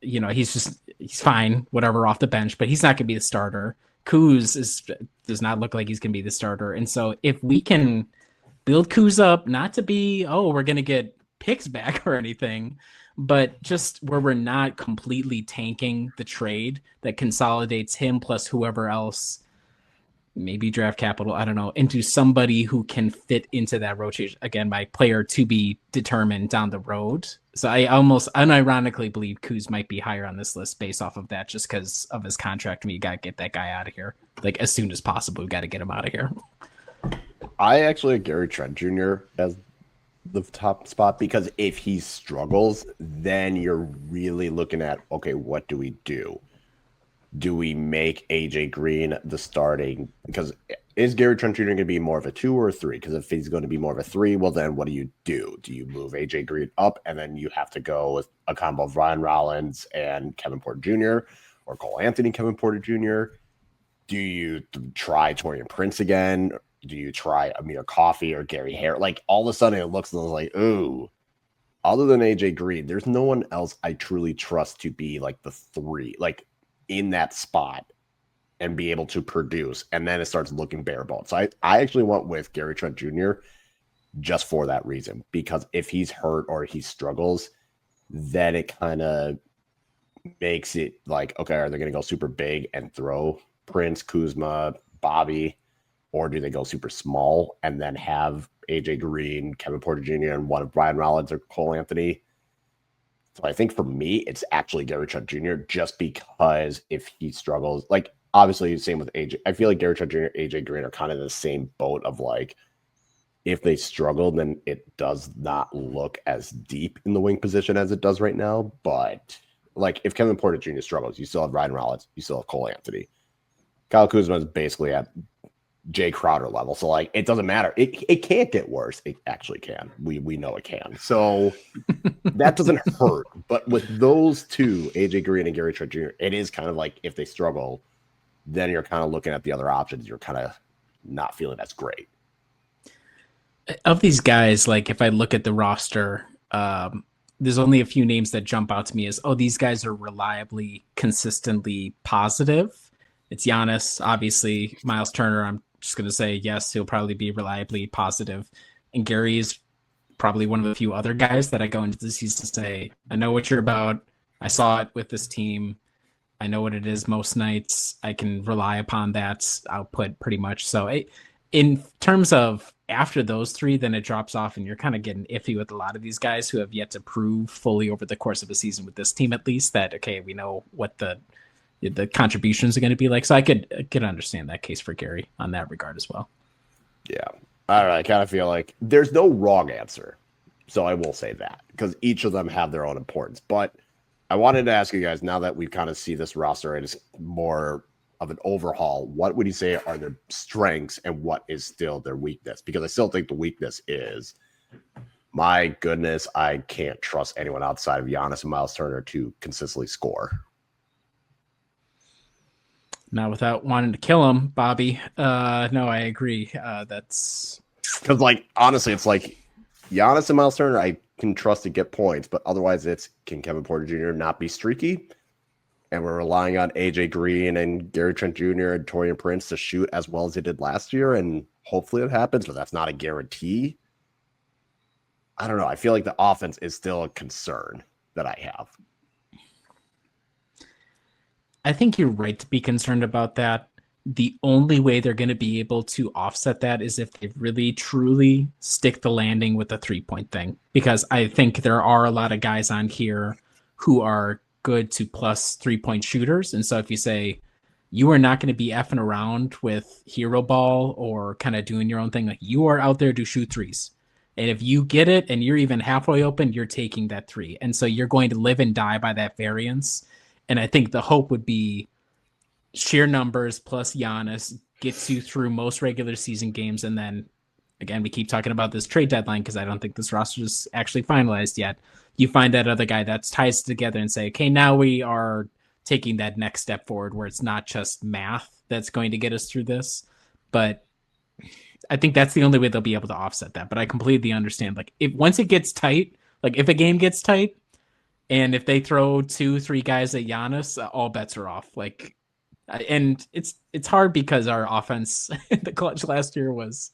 he's fine, whatever, off the bench, but he's not going to be the starter. Kuz does not look like he's going to be the starter. And so if we can build Kuz up, not to be, we're going to get picks back or anything, but just where we're not completely tanking the trade that consolidates him plus whoever else, maybe draft capital, I don't know, into somebody who can fit into that rotation. Again, my player to be determined down the road. So I almost unironically believe Kuz might be higher on this list based off of that, just because of his contract. We got to get that guy out of here like as soon as possible. We got to get him out of here. I actually have Gary Trent Jr. as the top spot, because if he struggles, then you're really looking at, okay, what do we do? Do we make AJ Green the starting? Because is Gary Trent Jr. going to be more of a 2 or a 3? Because if he's going to be more of a 3, well, then what do you do? Do you move AJ Green up, and then you have to go with a combo of Ryan Rollins and Kevin Porter Jr., or Cole Anthony, Kevin Porter Jr.? Do you try Taurean Prince again? Do you try Amir Coffey or Gary Harris? Like, all of a sudden it looks like, ooh, other than AJ Green, there's no one else I truly trust to be like the 3, like in that spot and be able to produce. And then it starts looking bare bones. So I actually went with Gary Trent Jr. just for that reason, because if he's hurt or he struggles, then it kind of makes it like, okay, are they going to go super big and throw Prince, Kuzma, Bobby? Or do they go super small and then have AJ Green, Kevin Porter Jr., and one of Ryan Rollins or Cole Anthony? So I think for me, it's actually Gary Trent Jr. just because if he struggles, like obviously same with AJ. I feel like Gary Trent Jr. and AJ Green are kind of in the same boat of like, if they struggle, then it does not look as deep in the wing position as it does right now. But like if Kevin Porter Jr. struggles, you still have Ryan Rollins, you still have Cole Anthony. Kyle Kuzma is basically at Jay Crowder level. So like it doesn't matter. It can't get worse. It actually can. We know it can. So that doesn't hurt. But with those two, AJ Green and Gary Trent Jr., it is kind of like if they struggle, then you're kind of looking at the other options. You're kind of not feeling that's great. Of these guys, like if I look at the roster, there's only a few names that jump out to me as, these guys are reliably, consistently positive. It's Giannis, obviously. Miles Turner, I'm just going to say, yes, he'll probably be reliably positive. And Gary is probably one of the few other guys that I go into the season to say, I know what you're about. I saw it with this team. I know what it is most nights. I can rely upon that output pretty much. So in terms of after those 3, then it drops off and you're kind of getting iffy with a lot of these guys who have yet to prove fully over the course of a season with this team, at least, that, okay, we know what the contributions are going to be like. So I could understand that case for Gary on that regard as well. Yeah. I don't know. I kind of feel like there's no wrong answer. So I will say that because each of them have their own importance. But I wanted to ask you guys, now that we kind of see this roster and it's more of an overhaul, what would you say are their strengths and what is still their weakness? Because I still think the weakness is, my goodness, I can't trust anyone outside of Giannis and Miles Turner to consistently score. Not without wanting to kill him, Bobby. No, I agree. That's because, like, honestly, it's like Giannis and Miles Turner, I can trust to get points, but otherwise, it's can Kevin Porter Jr. not be streaky? And we're relying on AJ Green and Gary Trent Jr. and Taurean Prince to shoot as well as they did last year, and hopefully it happens, but that's not a guarantee. I don't know. I feel like the offense is still a concern that I have. I think you're right to be concerned about that. The only way they're going to be able to offset that is if they really truly stick the landing with the 3-point thing. Because I think there are a lot of guys on here who are good to plus 3-point shooters. And so if you say you are not going to be effing around with hero ball or kind of doing your own thing, like you are out there to shoot threes. And if you get it and you're even halfway open, you're taking that 3. And so you're going to live and die by that variance. And I think the hope would be sheer numbers plus Giannis gets you through most regular season games. And then, again, we keep talking about this trade deadline because I don't think this roster is actually finalized yet. You find that other guy that ties it together and say, okay, now we are taking that next step forward where it's not just math that's going to get us through this. But I think that's the only way they'll be able to offset that. But I completely understand. Like, if once it gets tight, like if a game gets tight, And if they throw 2-3 guys at Giannis, all bets are off. Like, and it's hard because our offense in the clutch last year was,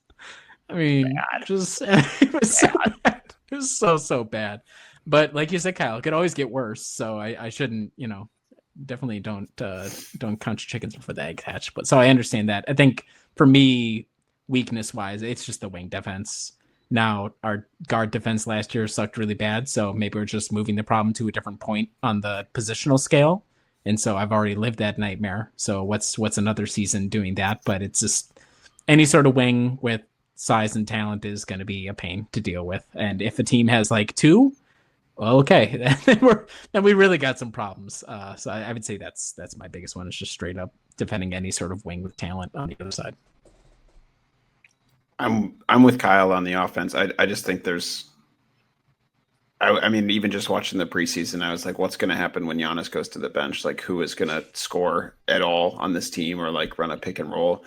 I mean, just it was so bad. It was so bad. But like you said, Kyle, it could always get worse. So I shouldn't, definitely don't count your chickens before the egg hatch. But so I understand that. I think for me, weakness wise, it's just the wing defense. Now our guard defense last year sucked really bad, so maybe we're just moving the problem to a different point on the positional scale. And so I've already lived that nightmare. So what's another season doing that? But it's just any sort of wing with size and talent is going to be a pain to deal with. And if a team has like 2, well, okay, then we really got some problems. So I would say that's my biggest one. Is just straight up defending any sort of wing with talent on the other side. I'm with Kyle on the offense. I just think there's. I mean, even just watching the preseason, I was like, what's going to happen when Giannis goes to the bench? Like, who is going to score at all on this team or like run a pick and roll?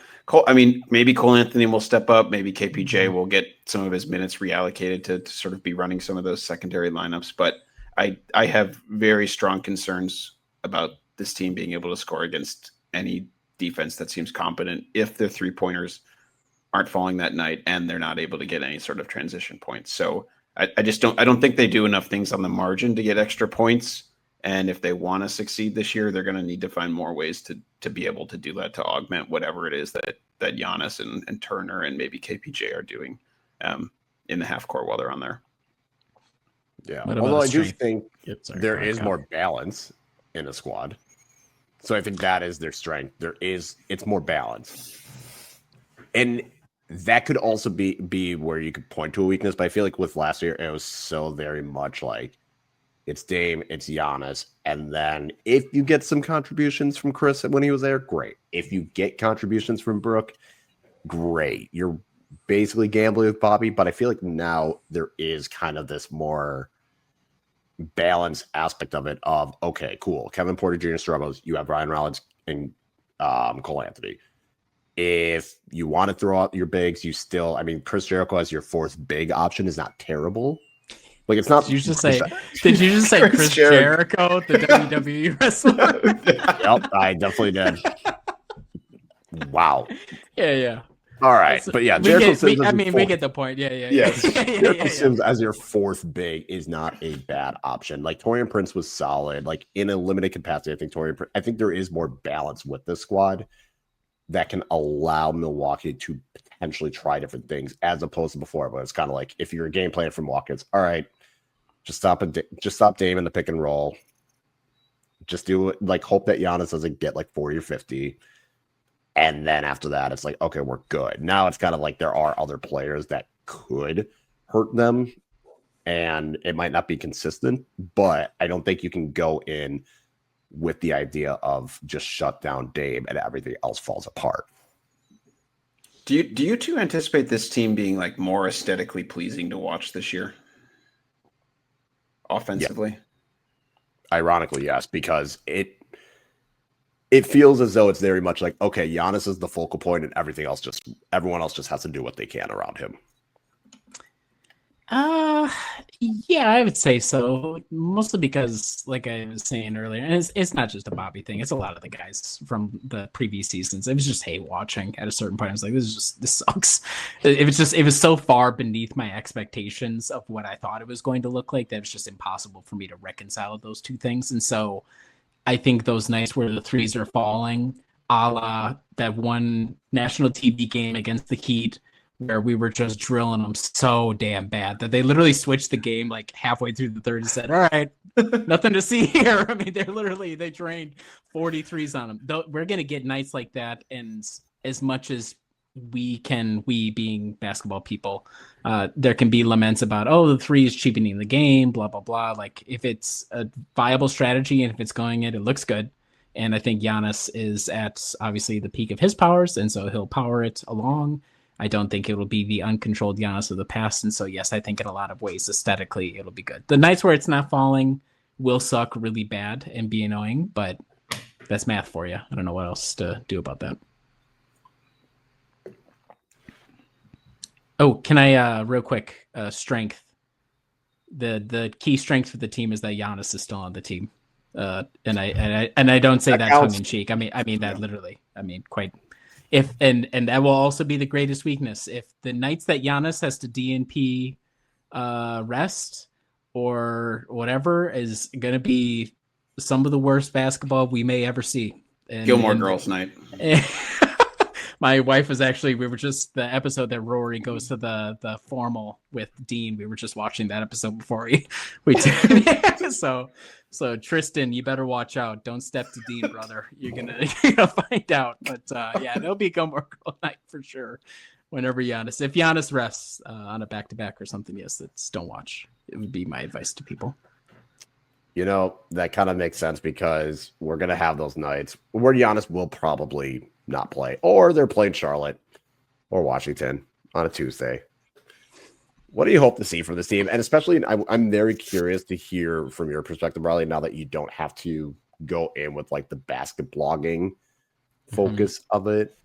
Maybe Cole Anthony will step up. Maybe KPJ will get some of his minutes reallocated to sort of be running some of those secondary lineups. But I have very strong concerns about this team being able to score against any defense that seems competent if their 3-pointers aren't falling that night and they're not able to get any sort of transition points. So I don't think they do enough things on the margin to get extra points. And if they want to succeed this year, they're going to need to find more ways to be able to do that, to augment whatever it is that Giannis and Turner and maybe KPJ are doing in the half court while they're on there. Yeah. Although I do think there is more balance in a squad. So I think that is their strength. It's more balance. And that could also be where you could point to a weakness, but I feel like with last year, it was so very much like it's Dame, it's Giannis, and then if you get some contributions from Chris when he was there, great. If you get contributions from Brooke, great. You're basically gambling with Bobby, but I feel like now there is kind of this more balanced aspect of it of, okay, cool. Kevin Porter Jr. struggles. You have Ryan Rollins and Cole Anthony. If you want to throw out your bigs, you still, Chris Jericho as your 4th big option is not terrible. Like, it's not. Did you just say Chris Jericho, the WWE wrestler? Yep, I definitely did. Wow. Yeah. All right, but yeah, Jericho Sims. We get the point. Yeah. Jericho Sims as your 4th big is not a bad option. Like, Taurean Prince was solid. Like, in a limited capacity, I think there is more balance with this squad that can allow Milwaukee to potentially try different things as opposed to before. But it's kind of like, if you're a game plan for Milwaukee, it's all right, just stop Dame in the pick and roll. Just do it. Like, hope that Giannis doesn't get like 40 or 50. And then after that, it's like, okay, we're good. Now it's kind of like there are other players that could hurt them and it might not be consistent, but I don't think you can go in with the idea of just shut down Dame and everything else falls apart. Do you two anticipate this team being like more aesthetically pleasing to watch this year? Offensively? Yeah. Ironically, yes, because it feels as though it's very much like, okay, Giannis is the focal point and everyone else just has to do what they can around him. Yeah, I would say so. Mostly because, like I was saying earlier, and it's not just a Bobby thing. It's a lot of the guys from the previous seasons. It was just hate watching at a certain point. I was like, this sucks. It was so far beneath my expectations of what I thought it was going to look like that it was just impossible for me to reconcile those two things. And so I think those nights where the threes are falling, a la that one national TV game against the Heat, where we were just drilling them so damn bad that they literally switched the game like halfway through the third and said, all right, nothing to see here. I mean, they drained 43s on them. We're going to get nights like that. And as much as we being basketball people, there can be laments about, the three is cheapening the game, blah, blah, blah. Like, if it's a viable strategy and if it's going it looks good. And I think Giannis is at obviously the peak of his powers. And so he'll power it along. I don't think it'll be the uncontrolled Giannis of the past. And so, yes, I think in a lot of ways, aesthetically, it'll be good. The nights where it's not falling will suck really bad and be annoying, but that's math for you. I don't know what else to do about that. Oh, can I, real quick, strength. the key strength for the team is that Giannis is still on the team. And I don't say that tongue in cheek. I mean that literally. I mean, quite. If and that will also be the greatest weakness. If the nights that Giannis has to DNP rest or whatever is going to be some of the worst basketball we may ever see. Gilmore Girls night. My wife was actually, we were just the episode that Rory goes to the formal with Dean. We were just watching that episode before we did. So Tristan, you better watch out. Don't step to Dean, brother. You're gonna find out. But yeah, there'll be Gilmore Girl night for sure. Whenever if Giannis rests on a back-to-back or something, yes, don't watch. It would be my advice to people. That kind of makes sense because we're going to have those nights where Giannis will probably not play, or they're playing Charlotte or Washington on a Tuesday. What do you hope to see from this team? And especially, I'm very curious to hear from your perspective, Riley, now that you don't have to go in with like the basket blogging focus of it.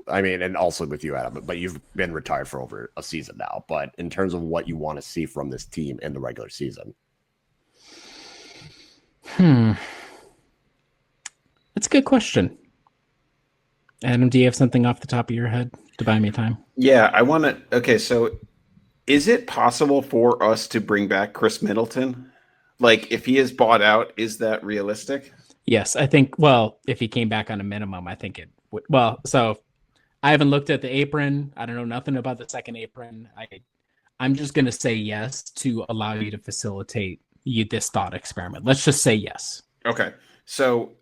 I mean, and also with you, Adam, but you've been retired for over a season now. But in terms of what you want to see from this team in the regular season. That's a good question. Adam, do you have something off the top of your head to buy me time? Yeah, I want to. Okay, so is it possible for us to bring back Chris Middleton? Like, if he is bought out, is that realistic? Yes, I think. Well, if he came back on a minimum, I think it would. Well, so I haven't looked at the apron. I don't know nothing about the second apron. I'm just going to say yes to allow you to facilitate this thought experiment. Let's just say yes. Okay. So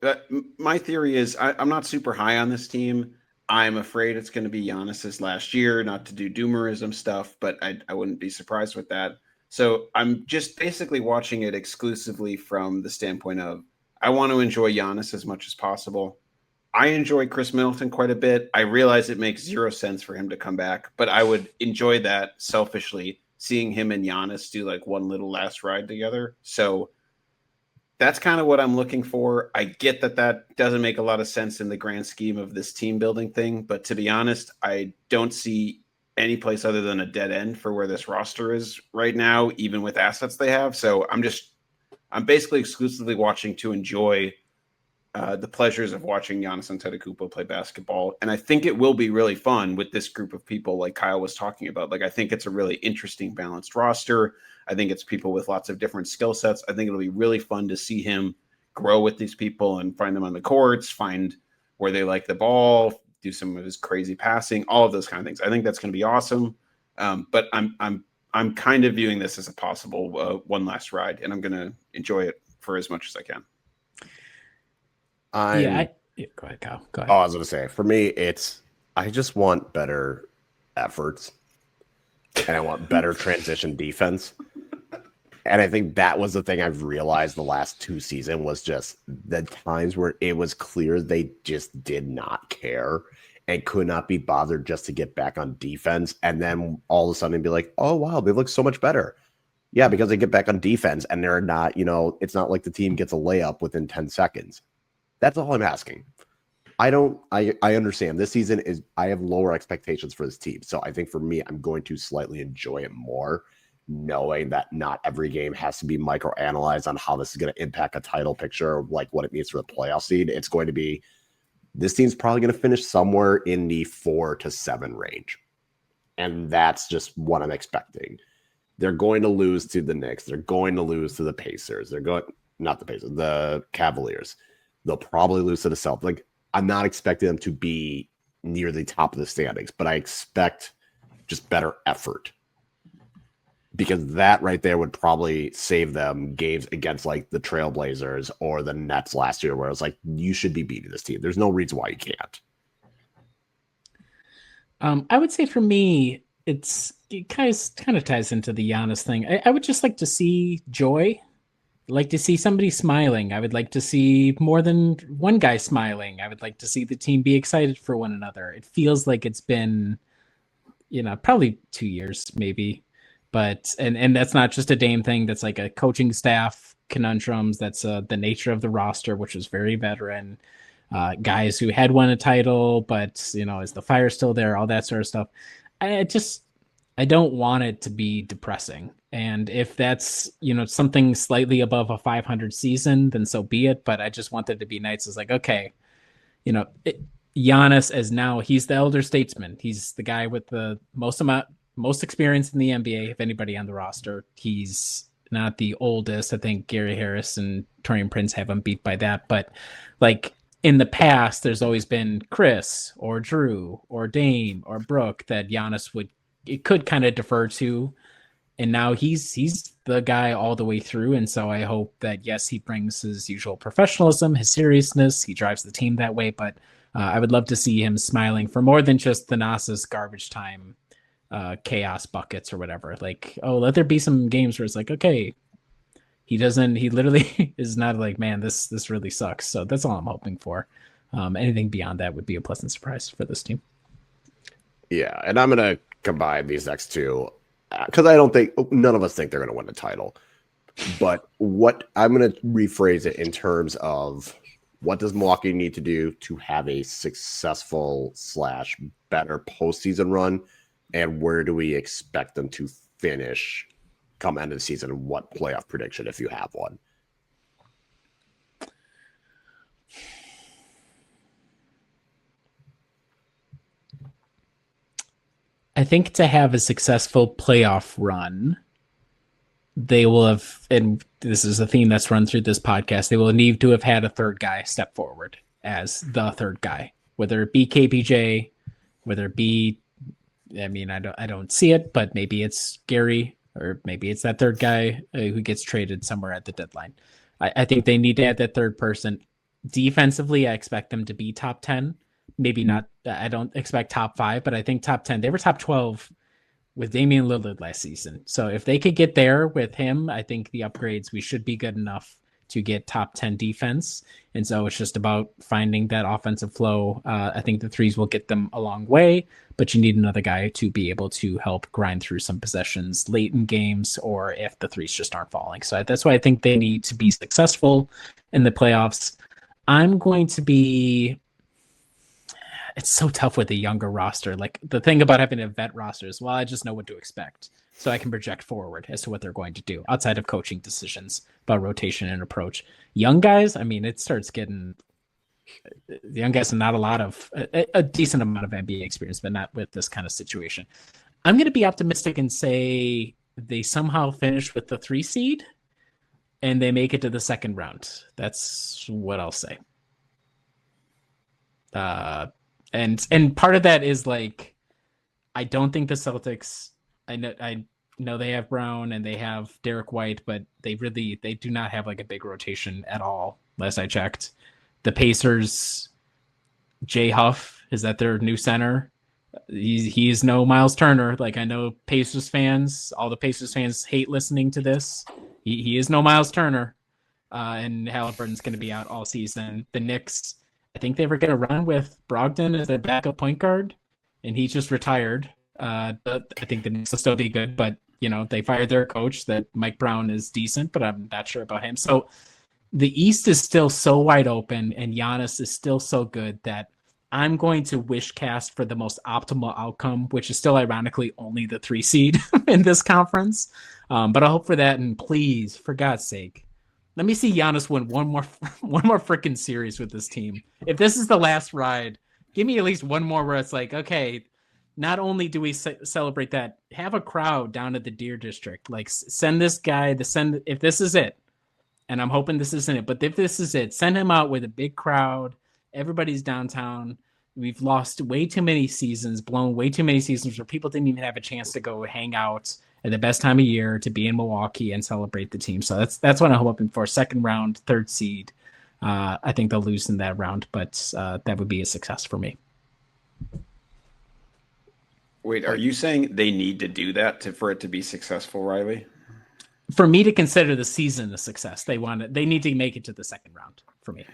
my theory is I'm not super high on this team. I'm afraid it's going to be Giannis's last year, not to do doomerism stuff, but I wouldn't be surprised with that. So I'm just basically watching it exclusively from the standpoint of I want to enjoy Giannis as much as possible. I enjoy Chris Middleton quite a bit. I realize it makes zero sense for him to come back, but I would enjoy that selfishly, seeing him and Giannis do like one little last ride together. So that's kind of what I'm looking for. I get that doesn't make a lot of sense in the grand scheme of this team building thing, but to be honest, I don't see any place other than a dead end for where this roster is right now, even with assets they have. So I'm basically exclusively watching to enjoy the pleasures of watching Giannis Antetokounmpo play basketball. And I think it will be really fun with this group of people like Kyle was talking about. Like, I think it's a really interesting, balanced roster. I think it's people with lots of different skill sets. I think it'll be really fun to see him grow with these people and find them on the courts, find where they like the ball, do some of his crazy passing, all of those kind of things. I think that's going to be awesome. But I'm kind of viewing this as a possible one last ride, and I'm going to enjoy it for as much as I can. Go ahead, Kyle. Go ahead. Oh, I was going to say, for me, I just want better efforts, and I want better transition defense. And I think that was the thing I've realized the last two seasons was just the times where it was clear they just did not care and could not be bothered just to get back on defense. And then all of a sudden be like, oh, wow, they look so much better. Yeah, because they get back on defense and they're not, it's not like the team gets a layup within 10 seconds. That's all I'm asking. I understand this season I have lower expectations for this team. So I think for me, I'm going to slightly enjoy it more, knowing that not every game has to be microanalyzed on how this is going to impact a title picture, like what it means for the playoff seed. It's going to be, this team's probably going to finish somewhere in the 4 to 7 range. And that's just what I'm expecting. They're going to lose to the Knicks. They're going to lose to the Pacers. The Cavaliers. They'll probably lose to the Celtics. Like, I'm not expecting them to be near the top of the standings, but I expect just better effort. Because that right there would probably save them games against like the Trailblazers or the Nets last year, where it's like, you should be beating this team. There's no reason why you can't. I would say for me, it kind of ties into the Giannis thing. I would just like to see joy. I'd like to see somebody smiling. I would like to see more than one guy smiling. I would like to see the team be excited for one another. It feels like it's been, probably 2 years maybe. But and that's not just a Dame thing. That's like a coaching staff conundrums. That's the nature of the roster, which is very veteran. Guys who had won a title, but is the fire still there? All that sort of stuff. I don't want it to be depressing. And if that's, something slightly above a 500 season, then so be it. But I just wanted to be nice. It's like, okay, Giannis as now, he's the elder statesman. He's the guy with the most experience in the NBA, if anybody on the roster. He's not the oldest. I think Gary Harris and Taurean Prince have him beat by that. But like in the past, there's always been Chris or Drew or Dame or Brooke that Giannis could kind of defer to. And now he's the guy all the way through. And so I hope that, yes, he brings his usual professionalism, his seriousness. He drives the team that way. But I would love to see him smiling for more than just Thanasis garbage time chaos buckets or whatever. Like, let there be some games where it's like, okay, he literally is not like, man, this really sucks. So that's all I'm hoping for. Anything beyond that would be a pleasant surprise for this team. Yeah, and I'm going to combine these next two because I don't think none of us think they're going to win the title. But what I'm going to rephrase it in terms of what does Milwaukee need to do to have a successful / better postseason run, and where do we expect them to finish come end of the season, and what playoff prediction if you have one? I think to have a successful playoff run, they will have, and this is a theme that's run through this podcast, they will need to have had a third guy step forward as the third guy, whether it be KPJ, whether it be, I don't see it, but maybe it's Gary, or maybe it's that third guy who gets traded somewhere at the deadline. I think they need to add that third person. Defensively, I expect them to be top 10. Maybe not. I don't expect top 5, but I think top 10. They were top 12 with Damian Lillard last season. So if they could get there with him, I think the upgrades, we should be good enough to get top 10 defense. And so it's just about finding that offensive flow. I think the threes will get them a long way, but you need another guy to be able to help grind through some possessions late in games, or if the threes just aren't falling. So that's why I think they need to be successful in the playoffs. I'm going to be... It's so tough with a younger roster. Like, the thing about having a vet roster is, well, I just know what to expect. So I can project forward as to what they're going to do outside of coaching decisions about rotation and approach. Young guys, it starts getting... The young guys have not a lot of... A decent amount of NBA experience, but not with this kind of situation. I'm going to be optimistic and say they somehow finish with the 3 seed and they make it to the second round. That's what I'll say. And part of that is like, I don't think the Celtics, I know they have Brown and they have Derek White, but they do not have like a big rotation at all. Last I checked, the Pacers, Jay Huff, is that their new center? He is no Miles Turner. Like, I know Pacers fans, all the Pacers fans hate listening to this. He is no Miles Turner. And Halliburton's going to be out all season. The Knicks, I think they were going to run with Brogdon as their backup point guard, and he just retired. But I think the Knicks will still be good, but they fired their coach. That Mike Brown is decent, but I'm not sure about him. So the East is still so wide open, and Giannis is still so good that I'm going to wish cast for the most optimal outcome, which is still ironically only the 3 seed in this conference. But I hope for that, and please, for God's sake, let me see Giannis win one more freaking series with this team. If this is the last ride, give me at least one more where it's like, okay, not only do we celebrate that, have a crowd down at the Deer District. Like, send this guy if this is it, and I'm hoping this isn't it, but if this is it, send him out with a big crowd. Everybody's downtown. We've lost way too many seasons, blown way too many seasons where people didn't even have a chance to go hang out at the best time of year to be in Milwaukee and celebrate the team. So that's what I'm hoping for. Second round, 3rd seed. I think they'll lose in that round, but that would be a success for me. Wait, are you saying they need to do that for it to be successful, Riley? For me to consider the season a success, they need to make it to the second round for me.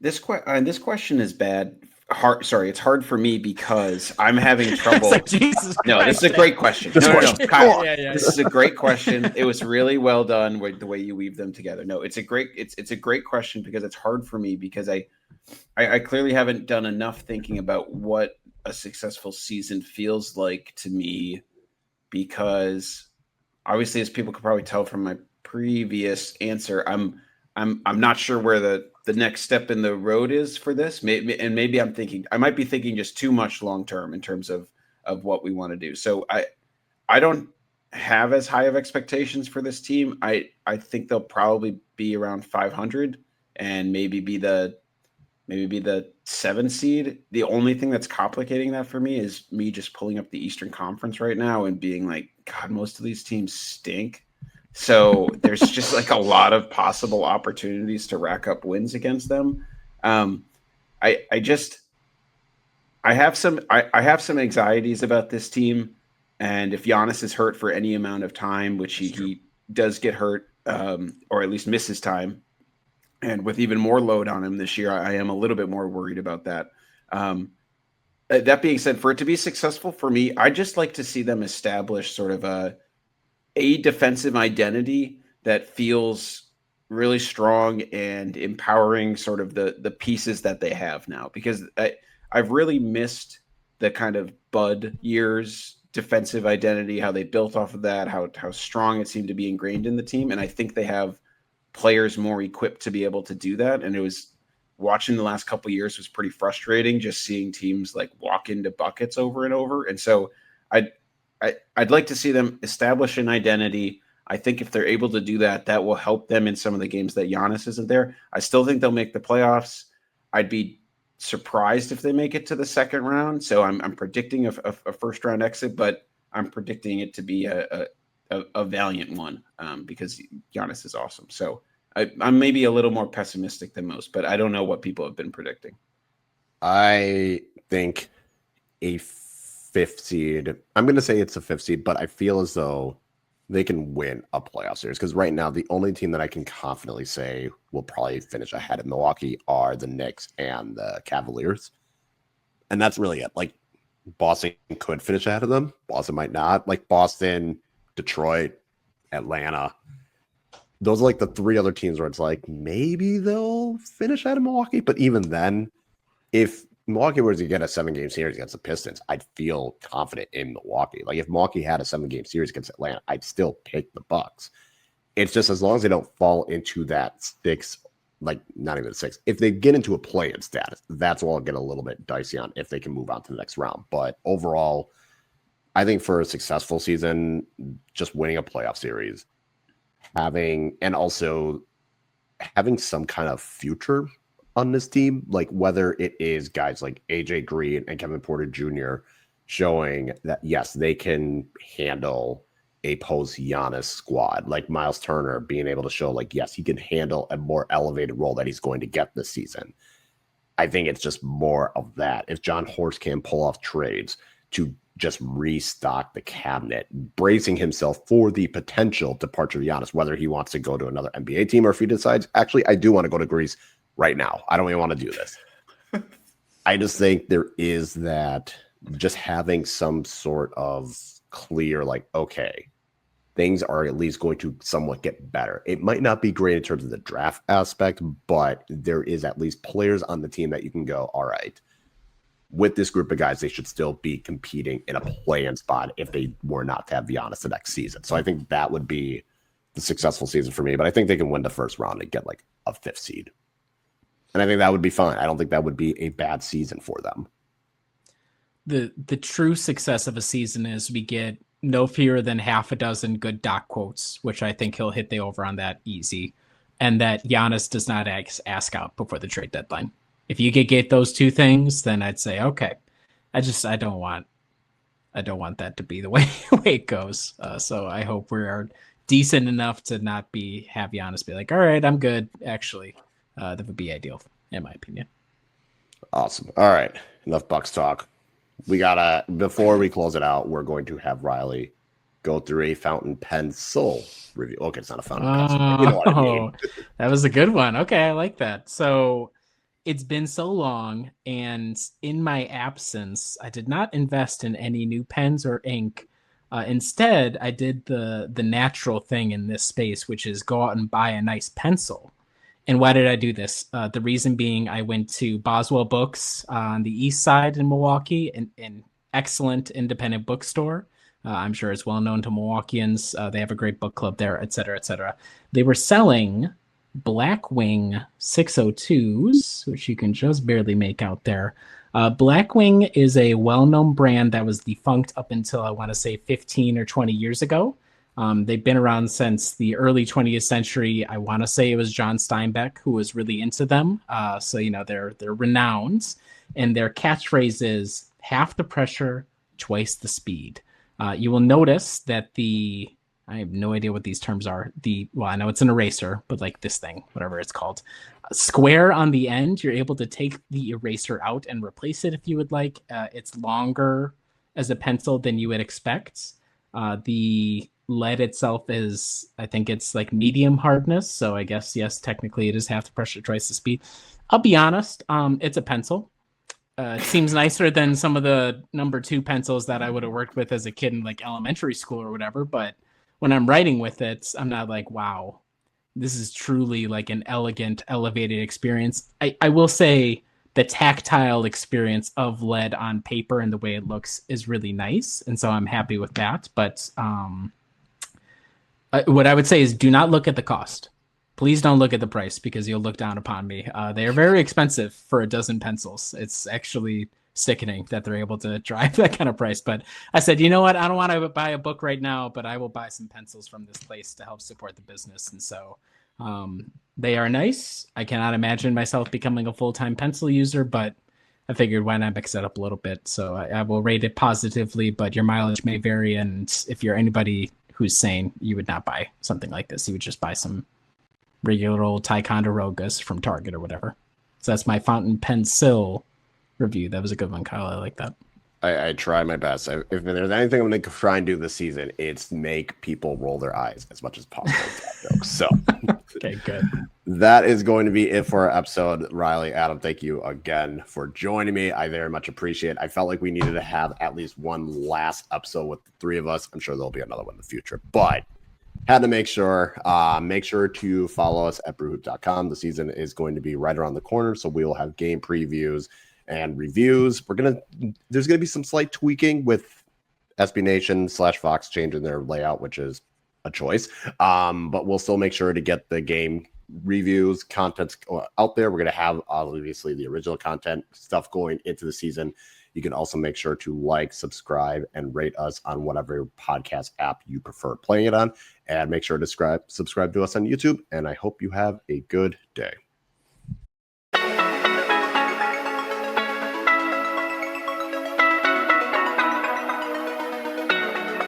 This question is bad. It's hard for me because I'm having trouble. Like, Jesus no, Christ. This is a great question. No, Kyle, Yeah. This is a great question. It was really well done with the way you weave them together. No, it's a great question because it's hard for me because I clearly haven't done enough thinking about what a successful season feels like to me, because obviously, as people could probably tell from my previous answer, I'm not sure where the next step in the road is for this. Maybe I might be thinking just too much long term in terms of what we want to do. So I don't have as high of expectations for this team. I think they'll probably be around 500 and maybe be the 7 seed. The only thing that's complicating that for me is me just pulling up the Eastern Conference right now and being like, God, most of these teams stink. So there's just like a lot of possible opportunities to rack up wins against them. I have some anxieties about this team, and if Giannis is hurt for any amount of time, which he does get hurt, or at least misses time, and with even more load on him this year, I am a little bit more worried about that. That being said, for it to be successful for me, I just like to see them establish sort of a defensive identity that feels really strong and empowering, sort of the pieces that they have now, because I've really missed the kind of Bud years defensive identity, how they built off of that, how strong it seemed to be ingrained in the team. And I think they have players more equipped to be able to do that. And it was watching the last couple of years was pretty frustrating, just seeing teams like walk into buckets over and over. And so I'd like to see them establish an identity. I think if they're able to do that, that will help them in some of the games that Giannis isn't there. I still think they'll make the playoffs. I'd be surprised if they make it to the second round. So I'm predicting a first round exit, but I'm predicting it to be a valiant one because Giannis is awesome. So I'm maybe a little more pessimistic than most, but I don't know what people have been predicting. I think a 5th seed. I'm going to say it's a 5th seed, but I feel as though they can win a playoff series, because right now the only team that I can confidently say will probably finish ahead of Milwaukee are the Knicks and the Cavaliers. And that's really it. Like, Boston could finish ahead of them. Boston might not. Like, Boston, Detroit, Atlanta. Those are like the 3 other teams where it's like, maybe they'll finish ahead of Milwaukee. But even then, if Milwaukee was to get a 7-game series against the Pistons, I'd feel confident in Milwaukee. Like, if Milwaukee had a 7-game series against Atlanta, I'd still pick the Bucks. It's just as long as they don't fall into that 6, like not even 6. If they get into a play-in status, that's where I'll get a little bit dicey on if they can move on to the next round. But overall, I think for a successful season, just winning a playoff series, having some kind of future on this team, like whether it is guys like AJ Green and Kevin Porter Jr. showing that, yes, they can handle a post-Giannis squad, like Miles Turner being able to show, like, yes, he can handle a more elevated role that he's going to get this season. I think it's just more of that. If John Horst can pull off trades to just restock the cabinet, bracing himself for the potential departure of Giannis, whether he wants to go to another NBA team or if he decides, actually, I do want to go to Greece right now. I don't even want to do this. I just think there is that, just having some sort of clear, like, okay, things are at least going to somewhat get better. It might not be great in terms of the draft aspect, but there is at least players on the team that you can go, all right, with this group of guys, they should still be competing in a play-in spot if they were not to have Giannis the next season. So I think that would be the successful season for me, but I think they can win the first round and get like a 5th seed. And I think that would be fine. I don't think that would be a bad season for them. The true success of a season is we get no fewer than half a dozen good Doc quotes, which I think he'll hit the over on that easy, and that Giannis does not ask out before the trade deadline. If you could get those 2 things, then I'd say, okay. I don't want that to be the way it goes. So I hope we are decent enough to not have Giannis be like, all right, I'm good. Actually, that would be ideal, in my opinion. Awesome. All right. Enough Bucks talk. Before we close it out, we're going to have Riley go through a fountain pencil review. Okay, it's not a fountain pencil. But you know what I mean. That was a good one. Okay, I like that. So it's been so long, and in my absence, I did not invest in any new pens or ink. Instead, I did the natural thing in this space, which is go out and buy a nice pencil. And why did I do this? The reason being, I went to Boswell Books on the east side in Milwaukee, an excellent independent bookstore I'm sure it's well known to Milwaukeeans. They have a great book club there, et cetera, et cetera. They were selling Blackwing 602s, which you can just barely make out there. Blackwing is a well-known brand that was defunct up until, I want to say, 15 or 20 years ago. They've been around since the early 20th century. I want to say it was John Steinbeck who was really into them. So, you know, they're renowned. And their catchphrase is half the pressure, twice the speed. You will notice that I have no idea what these terms are. Well, I know it's an eraser, but like this thing, whatever it's called. Square on the end, you're able to take the eraser out and replace it if you would like. It's longer as a pencil than you would expect. The lead itself is, I think it's like medium hardness. So I guess, yes, technically it is half the pressure, twice the speed. I'll be honest, it's a pencil. It seems nicer than some of the number 2 pencils that I would have worked with as a kid in like elementary school or whatever. But when I'm writing with it, I'm not like, wow, this is truly like an elegant, elevated experience. I will say the tactile experience of lead on paper and the way it looks is really nice. And so I'm happy with that. But what I would say is do not look at the cost. Please don't look at the price because you'll look down upon me. They are very expensive for a dozen pencils. It's actually sickening that they're able to drive that kind of price. But I said, you know what? I don't want to buy a book right now, but I will buy some pencils from this place to help support the business. And so they are nice. I cannot imagine myself becoming a full-time pencil user, but I figured why not mix it up a little bit. So I will rate it positively, but your mileage may vary. And if you're anybody who's sane, you would not buy something like this. You would just buy some regular old Ticonderogas from Target or whatever. So that's my fountain pencil review. That was a good one, Kyle. I like that. I try my best. If there's anything I'm going to try and do this season, it's make people roll their eyes as much as possible with that joke. So, okay, good. That is going to be it for our episode. Riley, Adam, thank you again for joining me. I very much appreciate it. I felt like we needed to have at least one last episode with the 3 of us. I'm sure there'll be another one in the future, but had to make sure to follow us at brewhoop.com. The season is going to be right around the corner, so we will have game previews and reviews. There's gonna be some slight tweaking with SB Nation / Fox changing their layout, which is a choice. But we'll still make sure to get the game reviews, content out there. We're gonna have obviously the original content stuff going into the season. You can also make sure to like, subscribe, and rate us on whatever podcast app you prefer playing it on. And make sure to subscribe to us on YouTube. And I hope you have a good day.